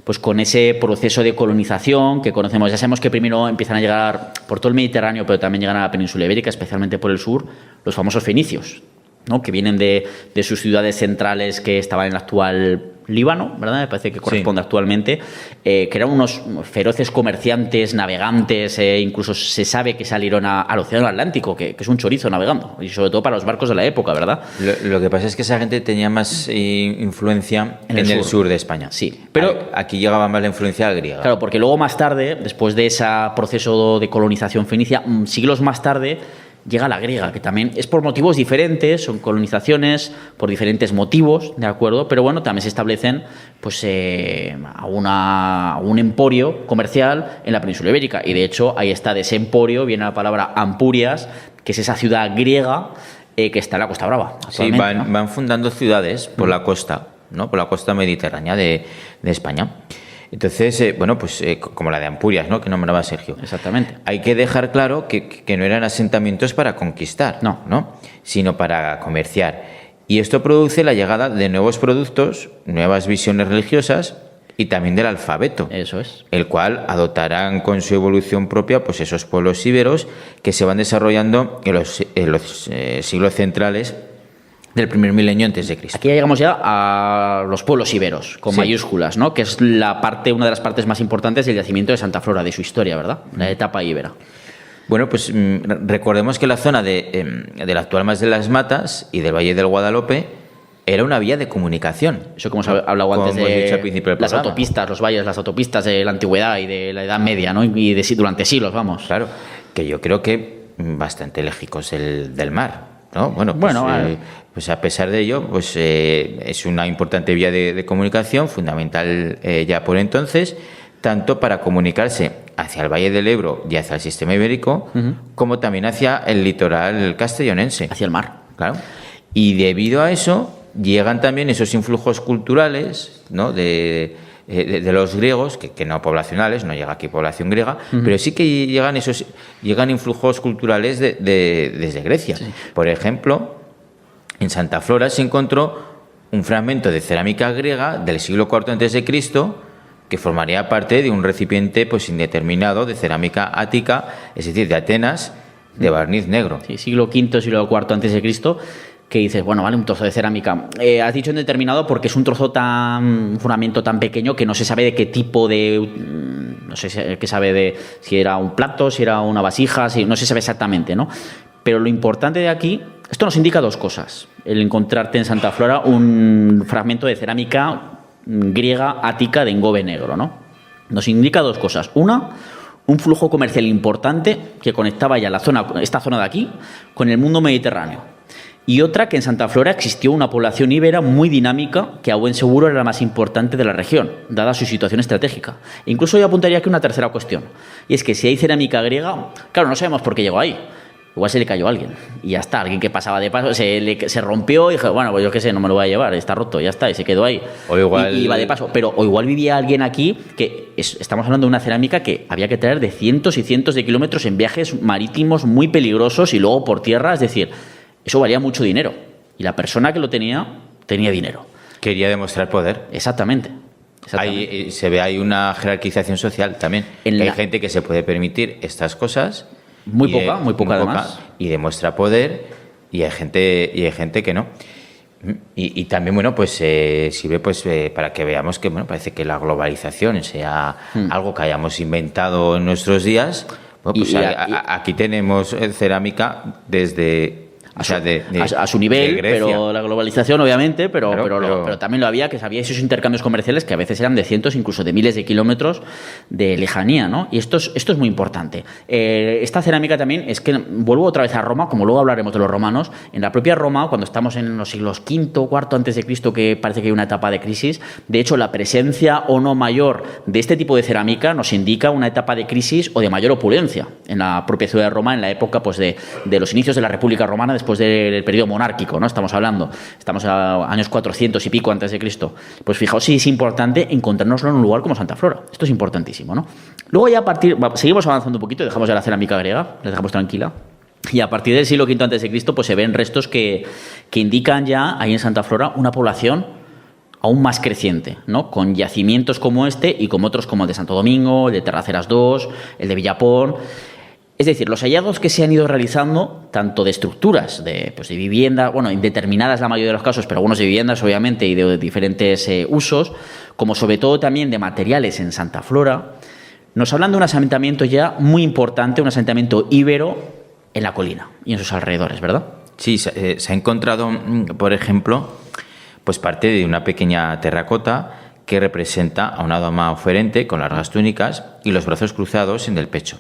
pues con ese proceso de colonización que conocemos. Ya sabemos que primero empiezan a llegar por todo el Mediterráneo, pero también llegan a la península ibérica, especialmente por el sur, los famosos fenicios, ¿no? Que vienen de sus ciudades centrales que estaban en el actual Líbano, ¿verdad? Me parece que corresponde actualmente, que eran unos feroces comerciantes, navegantes, incluso se sabe que salieron al Océano Atlántico, que es un chorizo navegando, y sobre todo para los barcos de la época, ¿verdad? Lo que pasa es que esa gente tenía más influencia en el sur de España. Sí, pero aquí llegaba más la influencia griega. Claro, porque luego más tarde, después de ese proceso de colonización fenicia, siglos más tarde, llega la griega, que también es por motivos diferentes, son colonizaciones por diferentes motivos, ¿de acuerdo? Pero bueno, también se establecen pues a un emporio comercial en la península ibérica, y de hecho ahí está, de ese emporio viene la palabra Ampurias, que es esa ciudad griega que está en la Costa Brava. Sí, van fundando ciudades por la costa, ¿no? Por la costa mediterránea de España. Entonces, como la de Ampurias, ¿no? Que nombraba Sergio. Exactamente. Hay que dejar claro que no eran asentamientos para conquistar, ¿no? Sino para comerciar. Y esto produce la llegada de nuevos productos, nuevas visiones religiosas y también del alfabeto. Eso es. El cual adoptarán con su evolución propia pues esos pueblos íberos que se van desarrollando en los siglos centrales del primer milenio antes de Cristo. Aquí ya llegamos ya a los pueblos íberos, con mayúsculas, ¿no? Que es una de las partes más importantes del yacimiento de Santa Flora, de su historia, ¿verdad? La etapa íbera. Bueno, pues recordemos que la zona del actual Mas de las Matas y del Valle del Guadalope era una vía de comunicación. Eso como hemos hablado antes de las autopistas, los valles, las autopistas de la antigüedad y de la Edad Media, ¿no? Y durante siglos, vamos. Claro, que yo creo que bastante lejos del mar, ¿no? Pues a pesar de ello, pues es una importante vía de comunicación, fundamental ya por entonces, tanto para comunicarse hacia el Valle del Ebro y hacia el sistema ibérico, como también hacia el litoral castellonense. Hacia el mar. Claro. Y debido a eso llegan también esos influjos culturales, ¿no?, de los griegos, que no poblacionales, no llega aquí población griega, pero sí que llegan influjos culturales desde Grecia. Sí. Por ejemplo, en Santa Flora se encontró un fragmento de cerámica griega del siglo IV a.C. que formaría parte de un recipiente pues indeterminado de cerámica ática, es decir, de Atenas, de barniz negro. Sí, siglo V, siglo IV a.C., que dices, bueno, vale, un trozo de cerámica. Has dicho indeterminado porque es un fragmento tan pequeño que no se sabe de qué tipo de... No sé qué sabe de si era un plato, si era una vasija, no se sabe exactamente, ¿no? Pero lo importante de aquí, esto nos indica dos cosas. El encontrarte en Santa Flora un fragmento de cerámica griega ática de engobe negro, ¿no? Nos indica dos cosas. Una, un flujo comercial importante que conectaba ya esta zona de aquí con el mundo mediterráneo. Y otra, que en Santa Flora existió una población íbera muy dinámica que a buen seguro era la más importante de la región, dada su situación estratégica. E incluso yo apuntaría aquí una tercera cuestión, y es que si hay cerámica griega, claro, no sabemos por qué llegó ahí. Igual se le cayó a alguien y ya está, alguien que pasaba de paso, se rompió y dijo, bueno, pues yo qué sé, no me lo voy a llevar, está roto, ya está, y se quedó ahí. O igual... y iba de paso, pero o igual vivía alguien aquí estamos hablando de una cerámica que había que traer de cientos y cientos de kilómetros en viajes marítimos muy peligrosos y luego por tierra, es decir, eso valía mucho dinero. Y la persona que lo tenía dinero. Quería demostrar poder. Exactamente. Ahí se ve, hay una jerarquización social también. Hay gente que se puede permitir estas cosas. Muy poca además. Y demuestra poder, y hay gente que no. Y también, bueno, pues sirve pues para que veamos que, bueno, parece que la globalización sea algo que hayamos inventado en nuestros días. Bueno, pues aquí tenemos cerámica desde... a su nivel, pero la globalización obviamente, pero también lo había, que había esos intercambios comerciales que a veces eran de cientos, incluso de miles de kilómetros de lejanía, ¿no? Y esto es muy importante. Esta cerámica también es que, vuelvo otra vez a Roma, como luego hablaremos de los romanos, en la propia Roma, cuando estamos en los siglos V, IV antes de Cristo, que parece que hay una etapa de crisis, de hecho la presencia o no mayor de este tipo de cerámica nos indica una etapa de crisis o de mayor opulencia en la propia ciudad de Roma, en la época pues de los inicios de la República Romana, después del periodo monárquico, ¿no? Estamos a años 400 y pico antes de Cristo. Pues fijaos si es importante encontrárnoslo en un lugar como Santa Flora. Esto es importantísimo, ¿no? Luego ya seguimos avanzando un poquito, dejamos ya la cerámica griega, la dejamos tranquila. Y a partir del siglo V antes de Cristo, pues se ven restos que indican ya ahí en Santa Flora una población aún más creciente, ¿no? Con yacimientos como este y como otros como el de Santo Domingo, el de Terraceras II, el de Villapón. Es decir, los hallazgos que se han ido realizando, tanto de estructuras, de vivienda, bueno, indeterminadas la mayoría de los casos, pero algunos de viviendas, obviamente, y de diferentes usos, como sobre todo también de materiales en Santa Flora, nos hablan de un asentamiento ya muy importante, un asentamiento íbero en la colina y en sus alrededores, ¿verdad? Sí, se ha encontrado, por ejemplo, pues parte de una pequeña terracota que representa a una dama oferente con largas túnicas y los brazos cruzados en el pecho,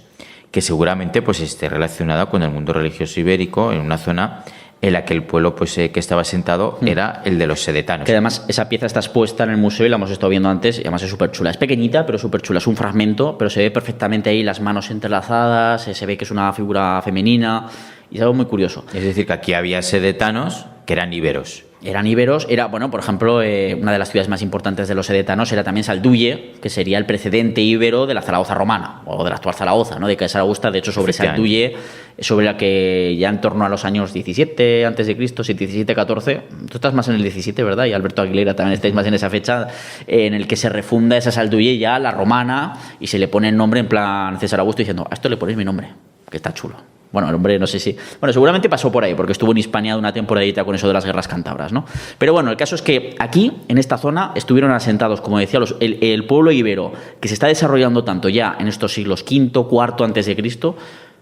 que seguramente pues esté relacionada con el mundo religioso ibérico en una zona en la que el pueblo pues que estaba asentado era el de los sedetanos. Que además esa pieza está expuesta en el museo y la hemos estado viendo antes, y además es súper chula. Es pequeñita, pero súper chula. Es un fragmento, pero se ve perfectamente ahí las manos entrelazadas, se ve que es una figura femenina y es algo muy curioso. Es decir, que aquí había sedetanos que eran íberos. Eran íberos, bueno, por ejemplo, una de las ciudades más importantes de los sedetanos era también Salduye, que sería el precedente íbero de la Zaragoza romana, o de la actual Zaragoza, ¿no? De Caesar Augusta. De hecho, sobre Salduye, sobre la que ya en torno a los años 17 antes de Cristo, 17, 14, tú estás más en el 17, ¿verdad? Y Alberto Aguilera también estáis más en esa fecha, en el que se refunda esa Salduye ya, la romana, y se le pone el nombre en plan César Augusto diciendo, a esto le ponéis mi nombre, que está chulo. Bueno, el hombre no sé si... Bueno, seguramente pasó por ahí, porque estuvo en Hispania una temporadita con eso de las guerras cántabras, ¿no? Pero bueno, el caso es que aquí, en esta zona, estuvieron asentados, como decía, el pueblo ibero, que se está desarrollando tanto ya en estos siglos V, IV antes de Cristo,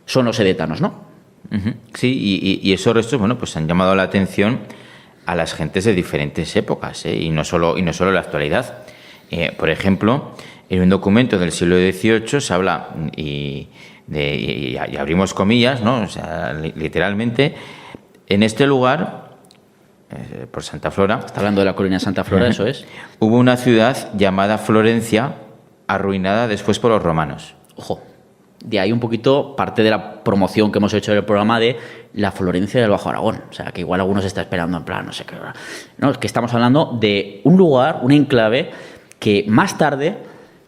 son los sedetanos, ¿no? Sí, y esos restos, bueno, pues han llamado la atención a las gentes de diferentes épocas, y no solo en la actualidad. Por ejemplo, en un documento del siglo XVIII se habla... y abrimos comillas, ¿no? O sea, literalmente, en este lugar, por Santa Flora... Está hablando de la colonia Santa Flora, eso es. Hubo una ciudad llamada Florencia, arruinada después por los romanos. Ojo, de ahí un poquito parte de la promoción que hemos hecho del programa de la Florencia del Bajo Aragón. O sea, que igual algunos está esperando en plan, no sé qué. No, es que estamos hablando de un lugar, un enclave, que más tarde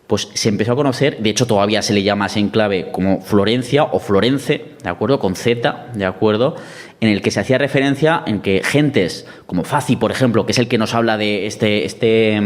pues se empezó a conocer, de hecho todavía se le llama a ese enclave como Florencia o Florence, ¿de acuerdo? Con Z, ¿de acuerdo? En el que se hacía referencia en que gentes como Fazi, por ejemplo, que es el que nos habla de este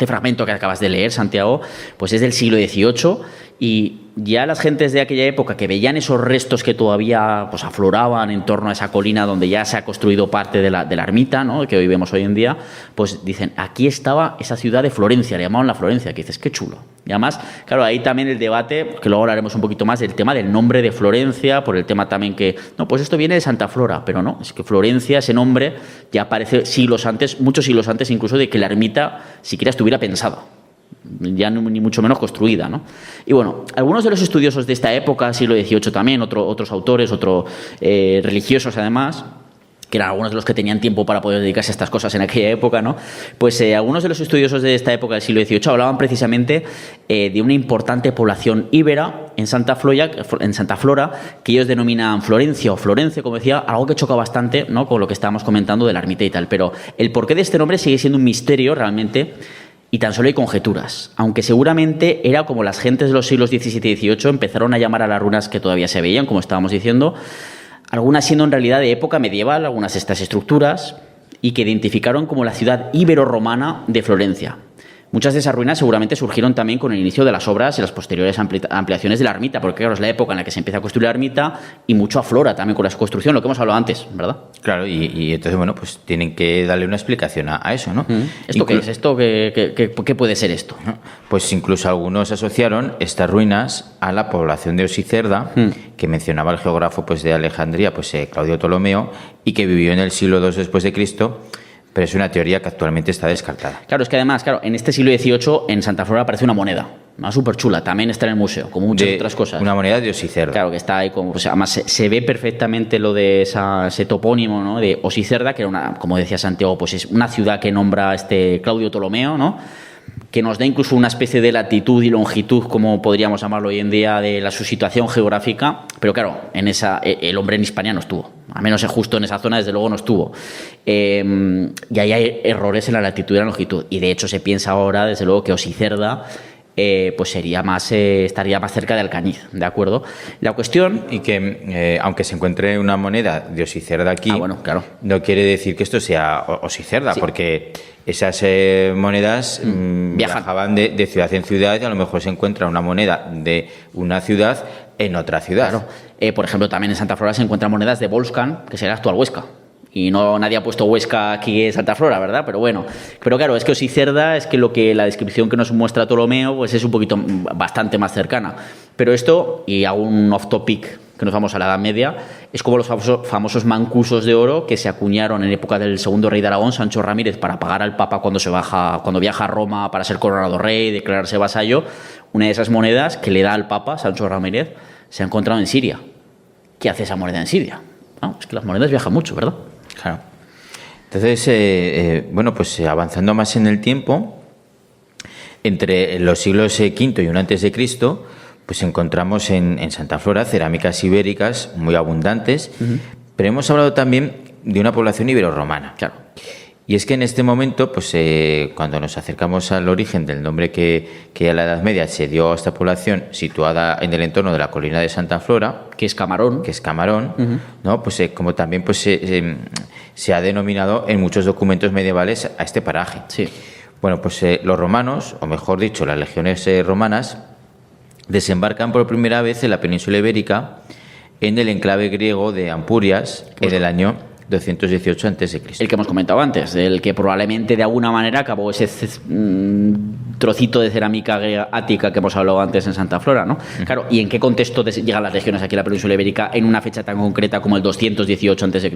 fragmento que acabas de leer, Santiago, pues es del siglo XVIII, y ya las gentes de aquella época que veían esos restos que todavía pues afloraban en torno a esa colina donde ya se ha construido parte de la ermita, ¿no?, que hoy vemos hoy en día, pues dicen, aquí estaba esa ciudad de Florencia, le llamaban la Florencia, que dices, qué chulo. Y además, claro, ahí también el debate, que luego hablaremos un poquito más, del tema del nombre de Florencia, por el tema también que, no, pues esto viene de Santa Flora, pero no, es que Florencia, ese nombre, ya aparece siglos antes, muchos siglos antes incluso de que la ermita siquiera estuviera pensada, ya ni mucho menos construida, ¿no? Y bueno, algunos de los estudiosos de esta época, siglo XVIII también, otros autores, religiosos además, que eran algunos de los que tenían tiempo para poder dedicarse a estas cosas en aquella época, ¿no? Pues algunos de los estudiosos de esta época del siglo XVIII hablaban precisamente de una importante población íbera en Santa Flora, que ellos denominan Florencia o Florence, como decía, algo que choca bastante, ¿no?, con lo que estábamos comentando de la ermita y tal. Pero el porqué de este nombre sigue siendo un misterio realmente, y tan solo hay conjeturas, aunque seguramente era como las gentes de los siglos XVII y XVIII empezaron a llamar a las ruinas que todavía se veían, como estábamos diciendo, algunas siendo en realidad de época medieval, algunas de estas estructuras, y que identificaron como la ciudad ibero-romana de Florencia. Muchas de esas ruinas seguramente surgieron también con el inicio de las obras y las posteriores ampliaciones de la ermita, porque claro, es la época en la que se empieza a construir la ermita y mucho aflora también con la construcción, lo que hemos hablado antes, ¿verdad? Claro, y entonces, bueno, pues tienen que darle una explicación a eso, ¿no? ¿Esto qué es? ¿Esto qué puede ser esto? Pues incluso algunos asociaron estas ruinas a la población de Osicerda, que mencionaba el geógrafo pues de Alejandría, pues Claudio Ptolomeo, y que vivió en el siglo II después de Cristo. Pero es una teoría que actualmente está descartada. Claro, es que además, en este siglo XVIII en Santa Flora aparece una moneda, una súper chula, también está en el museo, como muchas otras cosas. Una moneda de Osicerda. Claro, que está ahí, además se ve perfectamente lo de ese topónimo, ¿no?, de Osicerda, que era como decía Santiago, pues es una ciudad que nombra Claudio Ptolomeo, ¿no?, que nos da incluso una especie de latitud y longitud, como podríamos llamarlo hoy en día, de su situación geográfica, pero claro, el hombre en Hispania no estuvo, al menos justo en esa zona desde luego no estuvo, y ahí hay errores en la latitud y la longitud, y de hecho se piensa ahora desde luego que Osicerda pues estaría más cerca de Alcañiz, ¿de acuerdo? La cuestión... Y que aunque se encuentre una moneda de Osicerda aquí, bueno, claro, no quiere decir que esto sea Osicerda, sí, porque esas monedas viajaban de ciudad en ciudad, y a lo mejor se encuentra una moneda de una ciudad en otra ciudad. Claro. Por ejemplo, también en Santa Flora se encuentran monedas de Volscan, que será actual Huesca. Y nadie ha puesto Huesca aquí en Santa Flora, ¿verdad? Pero bueno, claro, es que Osicerda, es que la descripción que nos muestra Ptolomeo pues es un poquito bastante más cercana. Pero esto, y hago un off-topic que nos vamos a la Edad Media, es como los famosos mancusos de oro que se acuñaron en época del segundo rey de Aragón, Sancho Ramírez, para pagar al Papa cuando viaja a Roma para ser coronado rey, declararse vasallo. Una de esas monedas que le da al Papa, Sancho Ramírez, se ha encontrado en Siria. ¿Qué hace esa moneda en Siria? Es que las monedas viajan mucho, ¿verdad? Claro. Entonces, bueno, pues avanzando más en el tiempo, entre los siglos V y I antes de Cristo, pues encontramos en Santa Flora cerámicas ibéricas muy abundantes, pero hemos hablado también de una población ibero-romana. Claro. Y es que en este momento, pues cuando nos acercamos al origen del nombre que a la Edad Media se dio a esta población situada en el entorno de la colina de Santa Flora, que es Camarón, ¿no? Pues como también pues se ha denominado en muchos documentos medievales a este paraje. Sí. Bueno, pues los romanos, o mejor dicho, las legiones romanas, desembarcan por primera vez en la península ibérica en el enclave griego de Ampurias en el año 218 a.C. El que hemos comentado antes, el que probablemente de alguna manera acabó ese trocito de cerámica ática que hemos hablado antes en Santa Flora, ¿no? Claro, ¿y en qué contexto llegan las legiones aquí a la península ibérica en una fecha tan concreta como el 218 a.C.?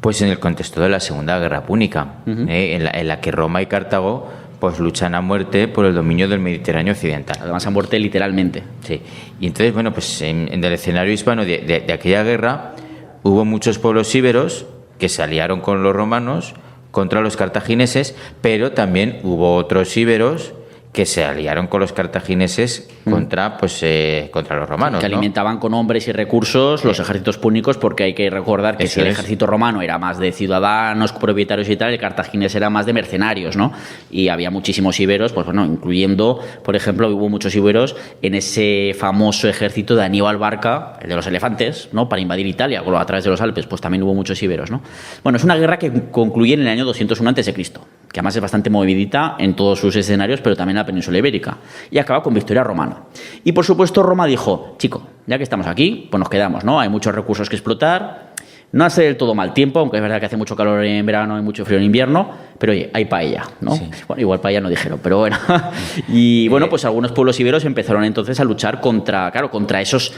Pues en el contexto de la Segunda Guerra Púnica, en la que Roma y Cartago pues luchan a muerte por el dominio del Mediterráneo occidental. Además a muerte literalmente. Sí. Y entonces, bueno, pues en el escenario hispano de aquella guerra hubo muchos pueblos íberos que se aliaron con los romanos contra los cartagineses, pero también hubo otros íberos que se aliaron con los cartagineses contra los romanos. Que alimentaban con hombres y recursos los ejércitos púnicos, porque hay que recordar que Eso si el es. ejército romano era más de ciudadanos, propietarios y tal, el cartaginés era más de mercenarios, ¿no? Y había muchísimos íberos, pues bueno, incluyendo, por ejemplo, hubo muchos íberos en ese famoso ejército de Aníbal Barca, el de los elefantes, ¿no? Para invadir Italia a través de los Alpes, pues también hubo muchos íberos, ¿no? Bueno, es una guerra que concluye en el año 201 a.C., que además es bastante movidita en todos sus escenarios, pero también en la península ibérica, y acaba con victoria romana. Y por supuesto Roma dijo, chico, ya que estamos aquí, pues nos quedamos, ¿no? Hay muchos recursos que explotar, no hace del todo mal tiempo, aunque es verdad que hace mucho calor en verano y mucho frío en invierno, pero oye, hay paella, ¿no? Sí. Bueno, igual paella no dijeron, pero bueno. Y bueno, pues algunos pueblos iberos empezaron entonces a luchar contra esos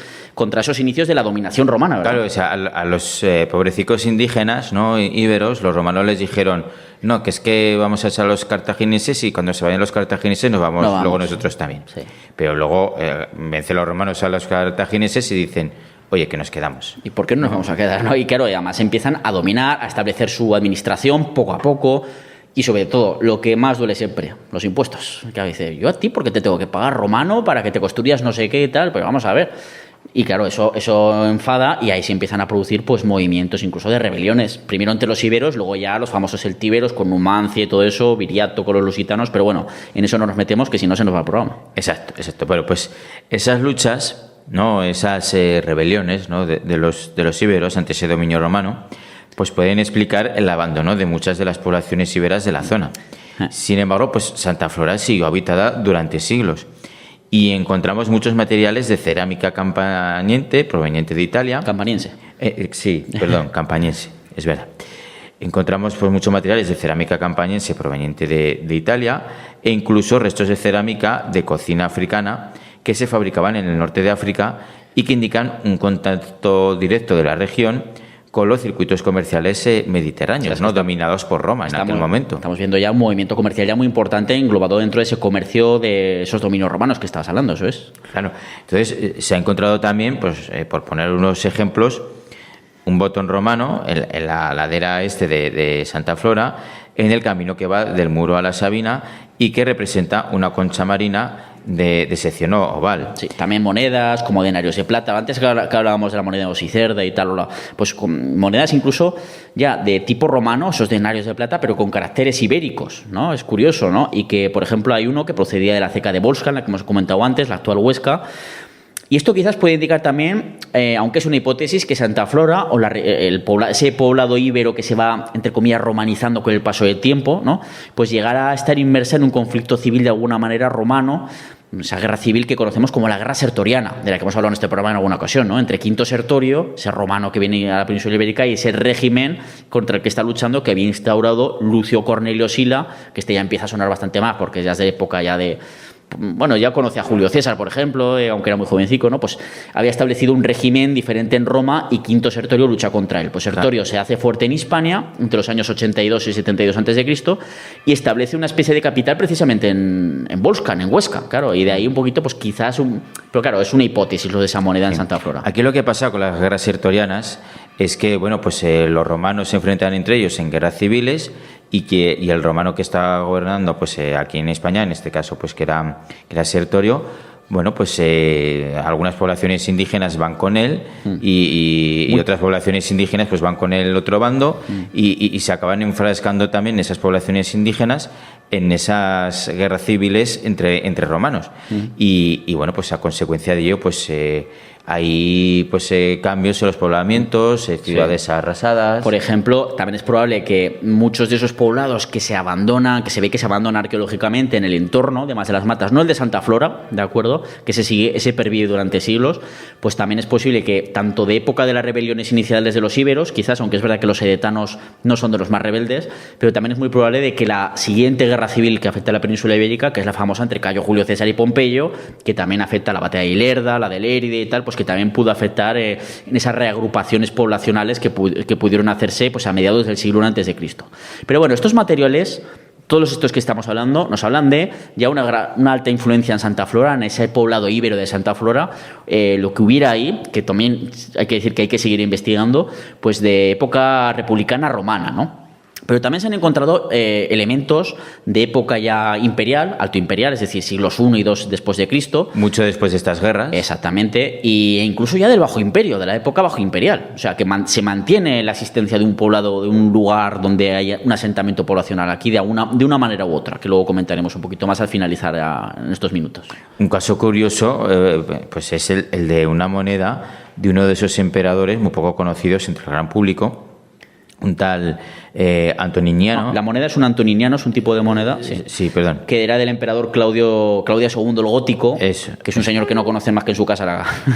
inicios de la dominación romana, ¿verdad? Claro, o sea, a los pobrecicos indígenas, ¿no? Íberos, los romanos les dijeron, no, que es que vamos a echar a los cartagineses y cuando se vayan los cartagineses nos vamos, luego nosotros también. Sí. Pero luego vencen los romanos a los cartagineses y dicen, oye, que nos quedamos. ¿Y por qué no nos vamos a quedar, no? Y claro, y además empiezan a dominar, a establecer su administración poco a poco. Y sobre todo, lo que más duele siempre, los impuestos. Que a veces, yo a ti, ¿por qué te tengo que pagar romano para que te construyas no sé qué y tal? Pero vamos a ver. Y claro, eso enfada y ahí se empiezan a producir pues movimientos incluso de rebeliones. Primero entre los iberos, luego ya los famosos celtíberos con Numancia y todo eso, Viriato con los lusitanos, pero bueno, en eso no nos metemos que si no se nos va el programa. Exacto. Bueno, pues esas luchas, ¿no? Esas rebeliones, ¿no? de los íberos ante ese dominio romano, pues pueden explicar el abandono de muchas de las poblaciones iberas de la zona. Sin embargo, pues Santa Flora siguió habitada durante siglos y encontramos muchos materiales de cerámica campaniente proveniente de Italia. Campaniense. Sí, perdón, campaniense, es verdad. Encontramos pues muchos materiales de cerámica campaniense proveniente de Italia e incluso restos de cerámica de cocina africana que se fabricaban en el norte de África y que indican un contacto directo de la región con los circuitos comerciales mediterráneos, ¿no? Dominados por Roma en aquel momento. Estamos viendo ya un movimiento comercial ya muy importante englobado dentro de ese comercio de esos dominios romanos que estabas hablando, eso es. Claro. Entonces, se ha encontrado también, pues por poner unos ejemplos, un botón romano en la ladera de Santa Flora, en el camino que va del Muro a la Sabina y que representa una concha marina de sección oval. Sí, también monedas como denarios de plata. Antes que hablábamos de la moneda osicerda y tal, pues con monedas incluso ya de tipo romano, esos denarios de plata, pero con caracteres ibéricos, ¿no? Es curioso, ¿no? Y que, por ejemplo, hay uno que procedía de la ceca de Volsca, la que hemos comentado antes, la actual Huesca. Y esto quizás puede indicar también, aunque es una hipótesis, que Santa Flora o ese poblado íbero que se va, entre comillas, romanizando con el paso del tiempo, ¿no? Pues llegará a estar inmersa en un conflicto civil de alguna manera romano, esa guerra civil que conocemos como la guerra sertoriana, de la que hemos hablado en este programa en alguna ocasión, ¿no? Entre Quinto Sertorio, ese romano que viene a la península ibérica, y ese régimen contra el que está luchando, que había instaurado Lucio Cornelio Sila, que ya empieza a sonar bastante más, porque ya es de época ya de... Bueno, ya conoce a Julio César, por ejemplo, aunque era muy jovencico, ¿no? Pues había establecido un régimen diferente en Roma y Quinto Sertorio lucha contra él. Pues Sertorio se hace fuerte en Hispania entre los años 82 y 72 a.C. y establece una especie de capital precisamente en Volscan, en Huesca, claro, y de ahí un poquito, pues quizás pero claro, es una hipótesis lo de esa moneda en Santa Flora. Aquí lo que pasa con las guerras sertorianas es que, bueno, pues los romanos se enfrentan entre ellos en guerras civiles y el romano que está gobernando pues aquí en España, en este caso pues que era Sertorio, bueno, pues algunas poblaciones indígenas van con él y otras poblaciones indígenas pues van con el otro bando y se acaban enfrascando también esas poblaciones indígenas en esas guerras civiles entre romanos. Y bueno, pues a consecuencia de ello pues hay pues cambios en los poblamientos, ciudades arrasadas. Por ejemplo, también es probable que muchos de esos poblados que se ve que se abandonan arqueológicamente en el entorno de Mas de las Matas, no el de Santa Flora, ¿de acuerdo? Que ese pervive durante siglos, pues también es posible que tanto de época de las rebeliones iniciales de los íberos, quizás, aunque es verdad que los edetanos no son de los más rebeldes, pero también es muy probable de que la siguiente guerra civil que afecta a la península ibérica, que es la famosa entre Cayo Julio César y Pompeyo, que también afecta a la batalla de Ilerda, la de Léride y tal, pues que también pudo afectar en esas reagrupaciones poblacionales que pudieron hacerse pues a mediados del siglo I a.C. Pero bueno, estos materiales, todos estos que estamos hablando, nos hablan de ya una alta influencia en Santa Flora, en ese poblado íbero de Santa Flora, lo que hubiera ahí, que también hay que decir que hay que seguir investigando, pues de época republicana romana, ¿no? Pero también se han encontrado elementos de época ya imperial, alto imperial, es decir, siglos I y II después de Cristo. Mucho después de estas guerras. Exactamente, e incluso ya del Bajo Imperio, de la época Bajo Imperial. O sea, que se mantiene la existencia de un poblado, de un lugar donde haya un asentamiento poblacional aquí de una manera u otra, que luego comentaremos un poquito más al finalizar en estos minutos. Un caso curioso pues es el de una moneda de uno de esos emperadores muy poco conocidos entre el gran público, un tal Antoniniano. No, la moneda es un antoniniano, es un tipo de moneda. Sí, perdón. Que era del emperador Claudio II el Gótico. Eso. Que es un señor que no conocen más que en su casa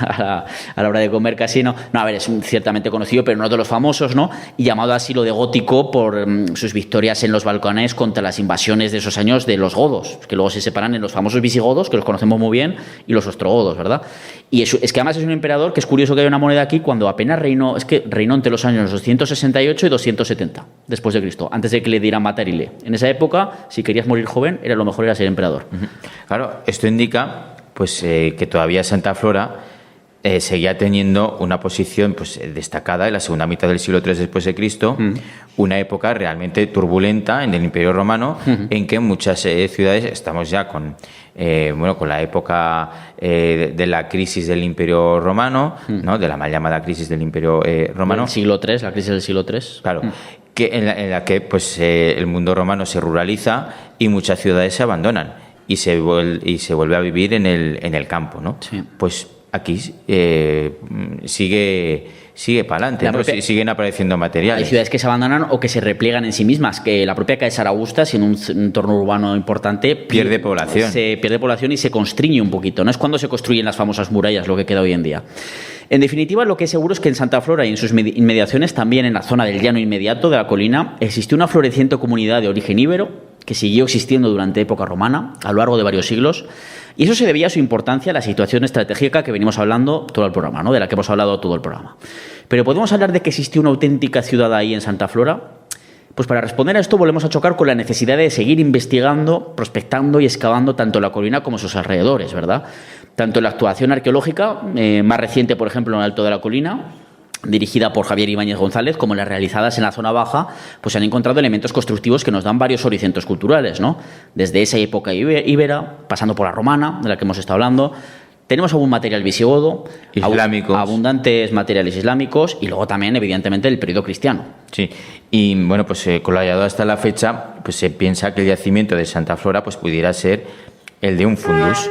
a la hora de comer casi, ¿no? No, a ver, es ciertamente conocido, pero no de los famosos, ¿no? Y llamado así lo de gótico por sus victorias en los Balcanes contra las invasiones de esos años de los godos, que luego se separan en los famosos visigodos, que los conocemos muy bien, y los ostrogodos, ¿verdad? Y es que además es un emperador que es curioso que haya una moneda aquí cuando apenas reinó entre los años 268 y 270 después de Cristo, antes de que le dieran Matarile. En esa época, si querías morir joven, lo mejor era ser emperador. Claro, esto indica pues que todavía Santa Flora seguía teniendo una posición pues destacada en la segunda mitad del siglo III después de Cristo, una época realmente turbulenta en el Imperio Romano, en que muchas ciudades estamos ya con la época de la crisis del Imperio Romano, ¿no? De la mal llamada crisis del Imperio Romano. El siglo III, la crisis del siglo III. Claro, que en la que pues el mundo romano se ruraliza y muchas ciudades se abandonan y se vuelve a vivir en el campo, ¿no? Sí. Pues aquí sigue para adelante, siguen apareciendo materiales. Hay ciudades que se abandonan o que se repliegan en sí mismas, que la propia Caesar Augusta, siendo un entorno urbano importante, pierde población. Se pierde población y se constriñe un poquito. No es cuando se construyen las famosas murallas lo que queda hoy en día. En definitiva, lo que es seguro es que en Santa Flora y en sus inmediaciones, también en la zona del llano inmediato de la colina, existió una floreciente comunidad de origen íbero que siguió existiendo durante época romana, a lo largo de varios siglos. Y eso se debía a su importancia a la situación estratégica que venimos hablando todo el programa, ¿no? De la que hemos hablado todo el programa. Pero ¿podemos hablar de que existió una auténtica ciudad ahí en Santa Flora? Pues para responder a esto volvemos a chocar con la necesidad de seguir investigando, prospectando y excavando tanto la colina como sus alrededores, ¿verdad? Tanto la actuación arqueológica, más reciente, por ejemplo, en el Alto de la Colina, dirigida por Javier Ibáñez González, como las realizadas en la zona baja, pues se han encontrado elementos constructivos que nos dan varios horizontes culturales, ¿no? Desde esa época íbera, pasando por la romana, de la que hemos estado hablando. Tenemos algún material visigodo, abundantes materiales islámicos y luego también, evidentemente, el periodo cristiano. Sí, y bueno, pues con lo hallado hasta la fecha, pues se piensa que el yacimiento de Santa Flora pues pudiera ser el de un fundus.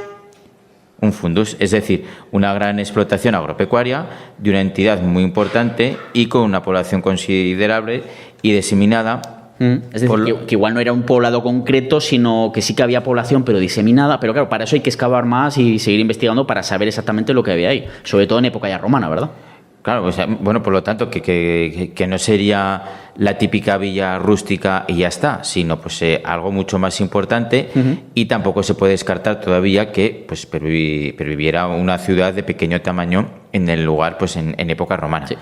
Un fundus, es decir, una gran explotación agropecuaria de una entidad muy importante y con una población considerable y diseminada. Es decir, que igual no era un poblado concreto, sino que sí que había población, pero diseminada. Pero claro, para eso hay que excavar más y seguir investigando para saber exactamente lo que había ahí, sobre todo en época ya romana, ¿verdad? Claro, pues, bueno, por lo tanto, que no sería la típica villa rústica y ya está, sino pues algo mucho más importante. Y tampoco se puede descartar todavía que pues perviviera una ciudad de pequeño tamaño en el lugar, pues en época romana. Sí.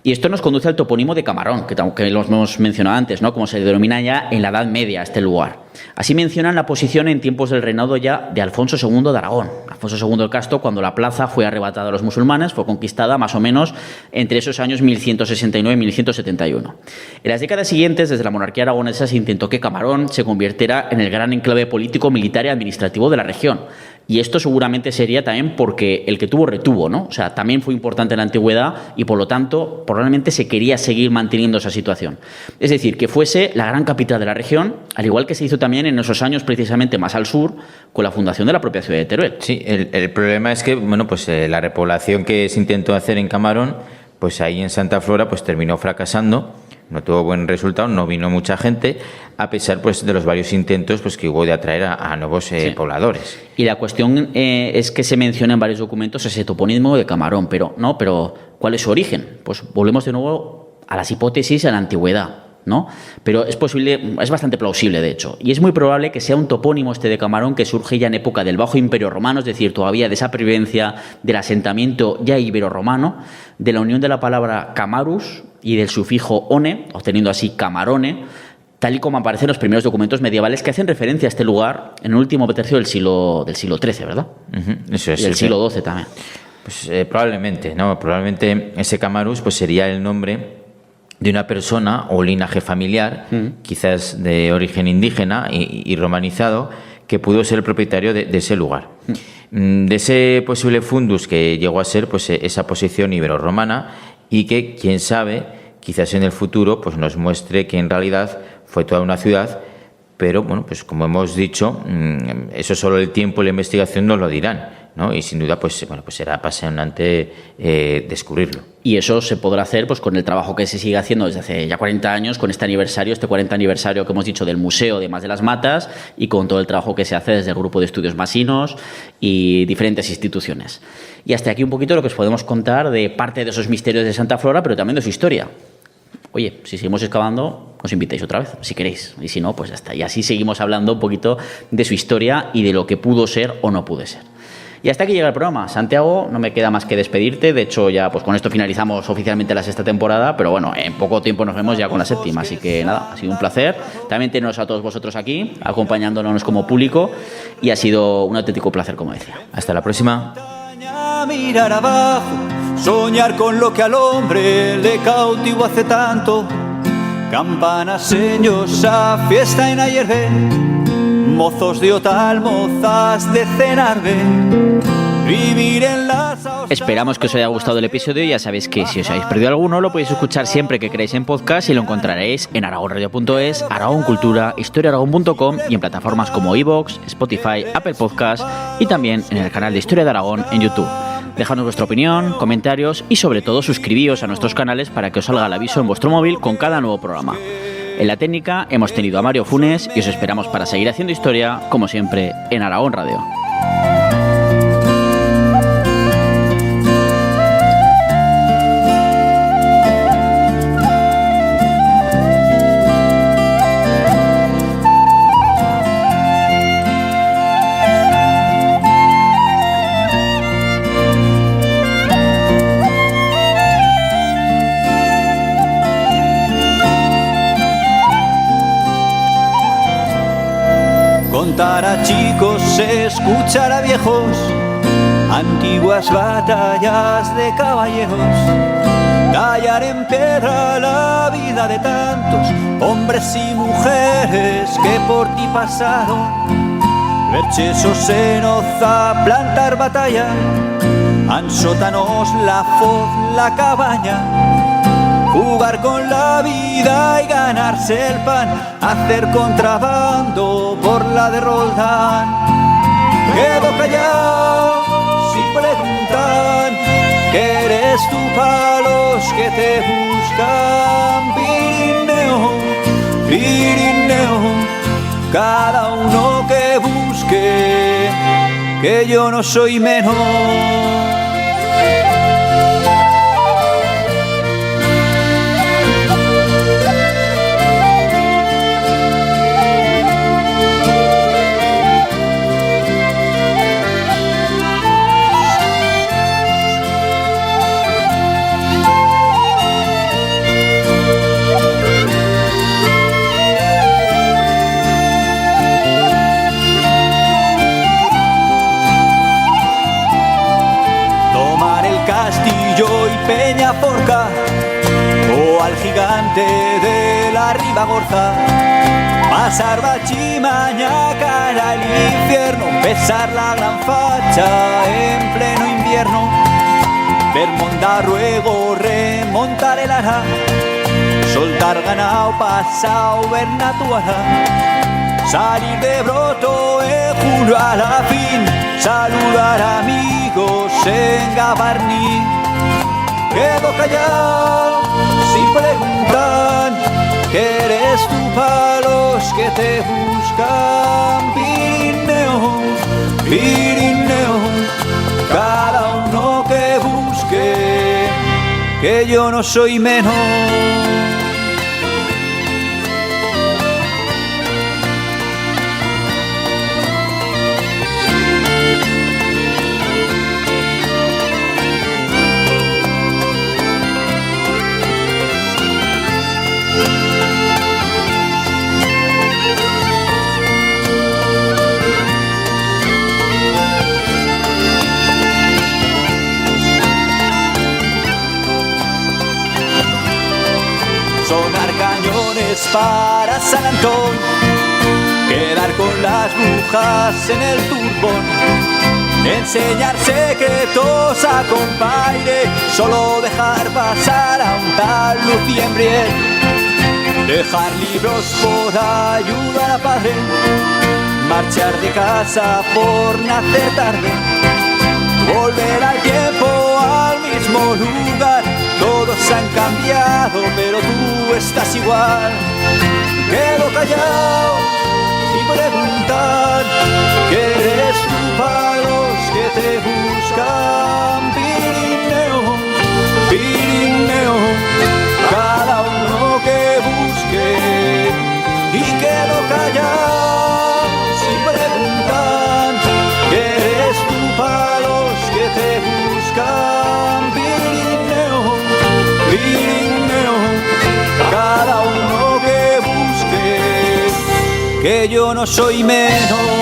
Y esto nos conduce al topónimo de Camarón, que lo hemos mencionado antes, ¿no? Como se denomina ya en la Edad Media este lugar. Así mencionan la posición en tiempos del reinado ya de Alfonso II de Aragón. Alfonso II el Casto, cuando la plaza fue arrebatada a los musulmanes, fue conquistada más o menos entre esos años 1169 y 1171. En las décadas siguientes, desde la monarquía aragonesa, se intentó que Camarón se convirtiera en el gran enclave político, militar y administrativo de la región. Y esto seguramente sería también porque el que tuvo retuvo, ¿no? O sea, también fue importante en la antigüedad y por lo tanto probablemente se quería seguir manteniendo esa situación. Es decir, que fuese la gran capital de la región, al igual que se hizo también en esos años precisamente más al sur con la fundación de la propia ciudad de Teruel. Sí, el problema es que, bueno, pues la repoblación que se intentó hacer en Camarón, pues ahí en Santa Flora pues terminó fracasando. No tuvo buen resultado, no vino mucha gente, a pesar pues de los varios intentos pues que hubo de atraer a nuevos pobladores. Y la cuestión es que se menciona en varios documentos ese topónimo de Camarón, pero ¿cuál es su origen? Pues volvemos de nuevo a las hipótesis en la antigüedad, ¿no? Pero es posible, es bastante plausible de hecho, y es muy probable que sea un topónimo este de Camarón que surge ya en época del Bajo Imperio Romano, es decir, todavía de esa pervivencia del asentamiento ya ibero-romano, de la unión de la palabra camarus y del sufijo one, obteniendo así camarone, tal y como aparecen los primeros documentos medievales que hacen referencia a este lugar en el último tercio del siglo XIII, ¿verdad? Eso es. Y del siglo XII también. Pues probablemente, ¿no? Probablemente ese camarus pues sería el nombre de una persona o linaje familiar, quizás de origen indígena y romanizado, que pudo ser el propietario de ese lugar. De ese posible fundus que llegó a ser pues esa posición ibero-romana y que, quién sabe, quizás en el futuro pues nos muestre que en realidad fue toda una ciudad, pero bueno, pues como hemos dicho, eso solo el tiempo y la investigación nos lo dirán, ¿no? Y sin duda pues será apasionante descubrirlo. Y eso se podrá hacer pues con el trabajo que se sigue haciendo desde hace ya 40 años, con este 40 aniversario que hemos dicho del Museo de Mas de las Matas y con todo el trabajo que se hace desde el Grupo de Estudios Masinos y diferentes instituciones. Y hasta aquí un poquito lo que os podemos contar de parte de esos misterios de Santa Flora, pero también de su historia. Oye, si seguimos excavando, os invitáis otra vez, si queréis. Y si no, pues ya está. Y así seguimos hablando un poquito de su historia y de lo que pudo ser o no pudo ser. Y hasta aquí llega el programa. Santiago, no me queda más que despedirte. De hecho, ya pues con esto finalizamos oficialmente la 6ª temporada, pero bueno, en poco tiempo nos vemos ya con la 7ª. Así que nada, ha sido un placer. También teneros a todos vosotros aquí, acompañándonos como público, y ha sido un auténtico placer, como decía. Hasta la próxima. Mirar abajo, soñar con lo que al hombre le cautivó hace tanto. Campanas, señosa, fiesta en Ayerbe, mozos de Otal, mozas de Cenarbe, vivir en las... Esperamos que os haya gustado el episodio y ya sabéis que si os habéis perdido alguno lo podéis escuchar siempre que queráis en podcast y lo encontraréis en aragonradio.es, Aragón Cultura, historiaaragón.com y en plataformas como iVoox, Spotify, Apple Podcast y también en el canal de Historia de Aragón en YouTube. Dejadnos vuestra opinión, comentarios y sobre todo suscribíos a nuestros canales para que os salga el aviso en vuestro móvil con cada nuevo programa. En la técnica hemos tenido a Mario Funes y os esperamos para seguir haciendo historia, como siempre, en Aragón Radio. Contar a chicos, escuchar a viejos, antiguas batallas de caballeros, tallar en piedra la vida de tantos hombres y mujeres que por ti pasaron, ver chesos en Oza, plantar batalla, en sótanos la foz, la cabaña, jugar con la vida y ganarse el pan, hacer contrabando por la de Roldán. Quedo callado si preguntan que eres tú para los que te buscan. Pirineo, Pirineo, cada uno que busque, que yo no soy menos. Peñaforca o al gigante de la Ribagorza, pasar Bachimañaca al infierno, besar la gran facha en pleno invierno, ver Mondarruego, remontar el Ara, soltar ganao, pasao, ver Natuara, salir de Broto en julio a la fin, saludar amigos en Gavarní. Quedo callado si preguntan que eres tú para los que te buscan. Pirineo, Pirineo, cada uno que busque, que yo no soy menos. luces para San Antón, quedar con las brujas en el turbón, enseñar secretos a compaire, solo dejar pasar a un tal Luciembriel, dejar libros por ayudar a padre, marchar de casa por nacer tarde, volver al tiempo al mismo lugar. Todos han cambiado, pero tú estás igual. Quedo callado y preguntar ¿qué eres tú para los que te buscan? Pirineo, Pirineo, cada uno que busque. Y quedo callado y preguntar ¿qué eres tú para los que te buscan? Pirineo, Pirineo, cada uno que busque. Que yo no soy menos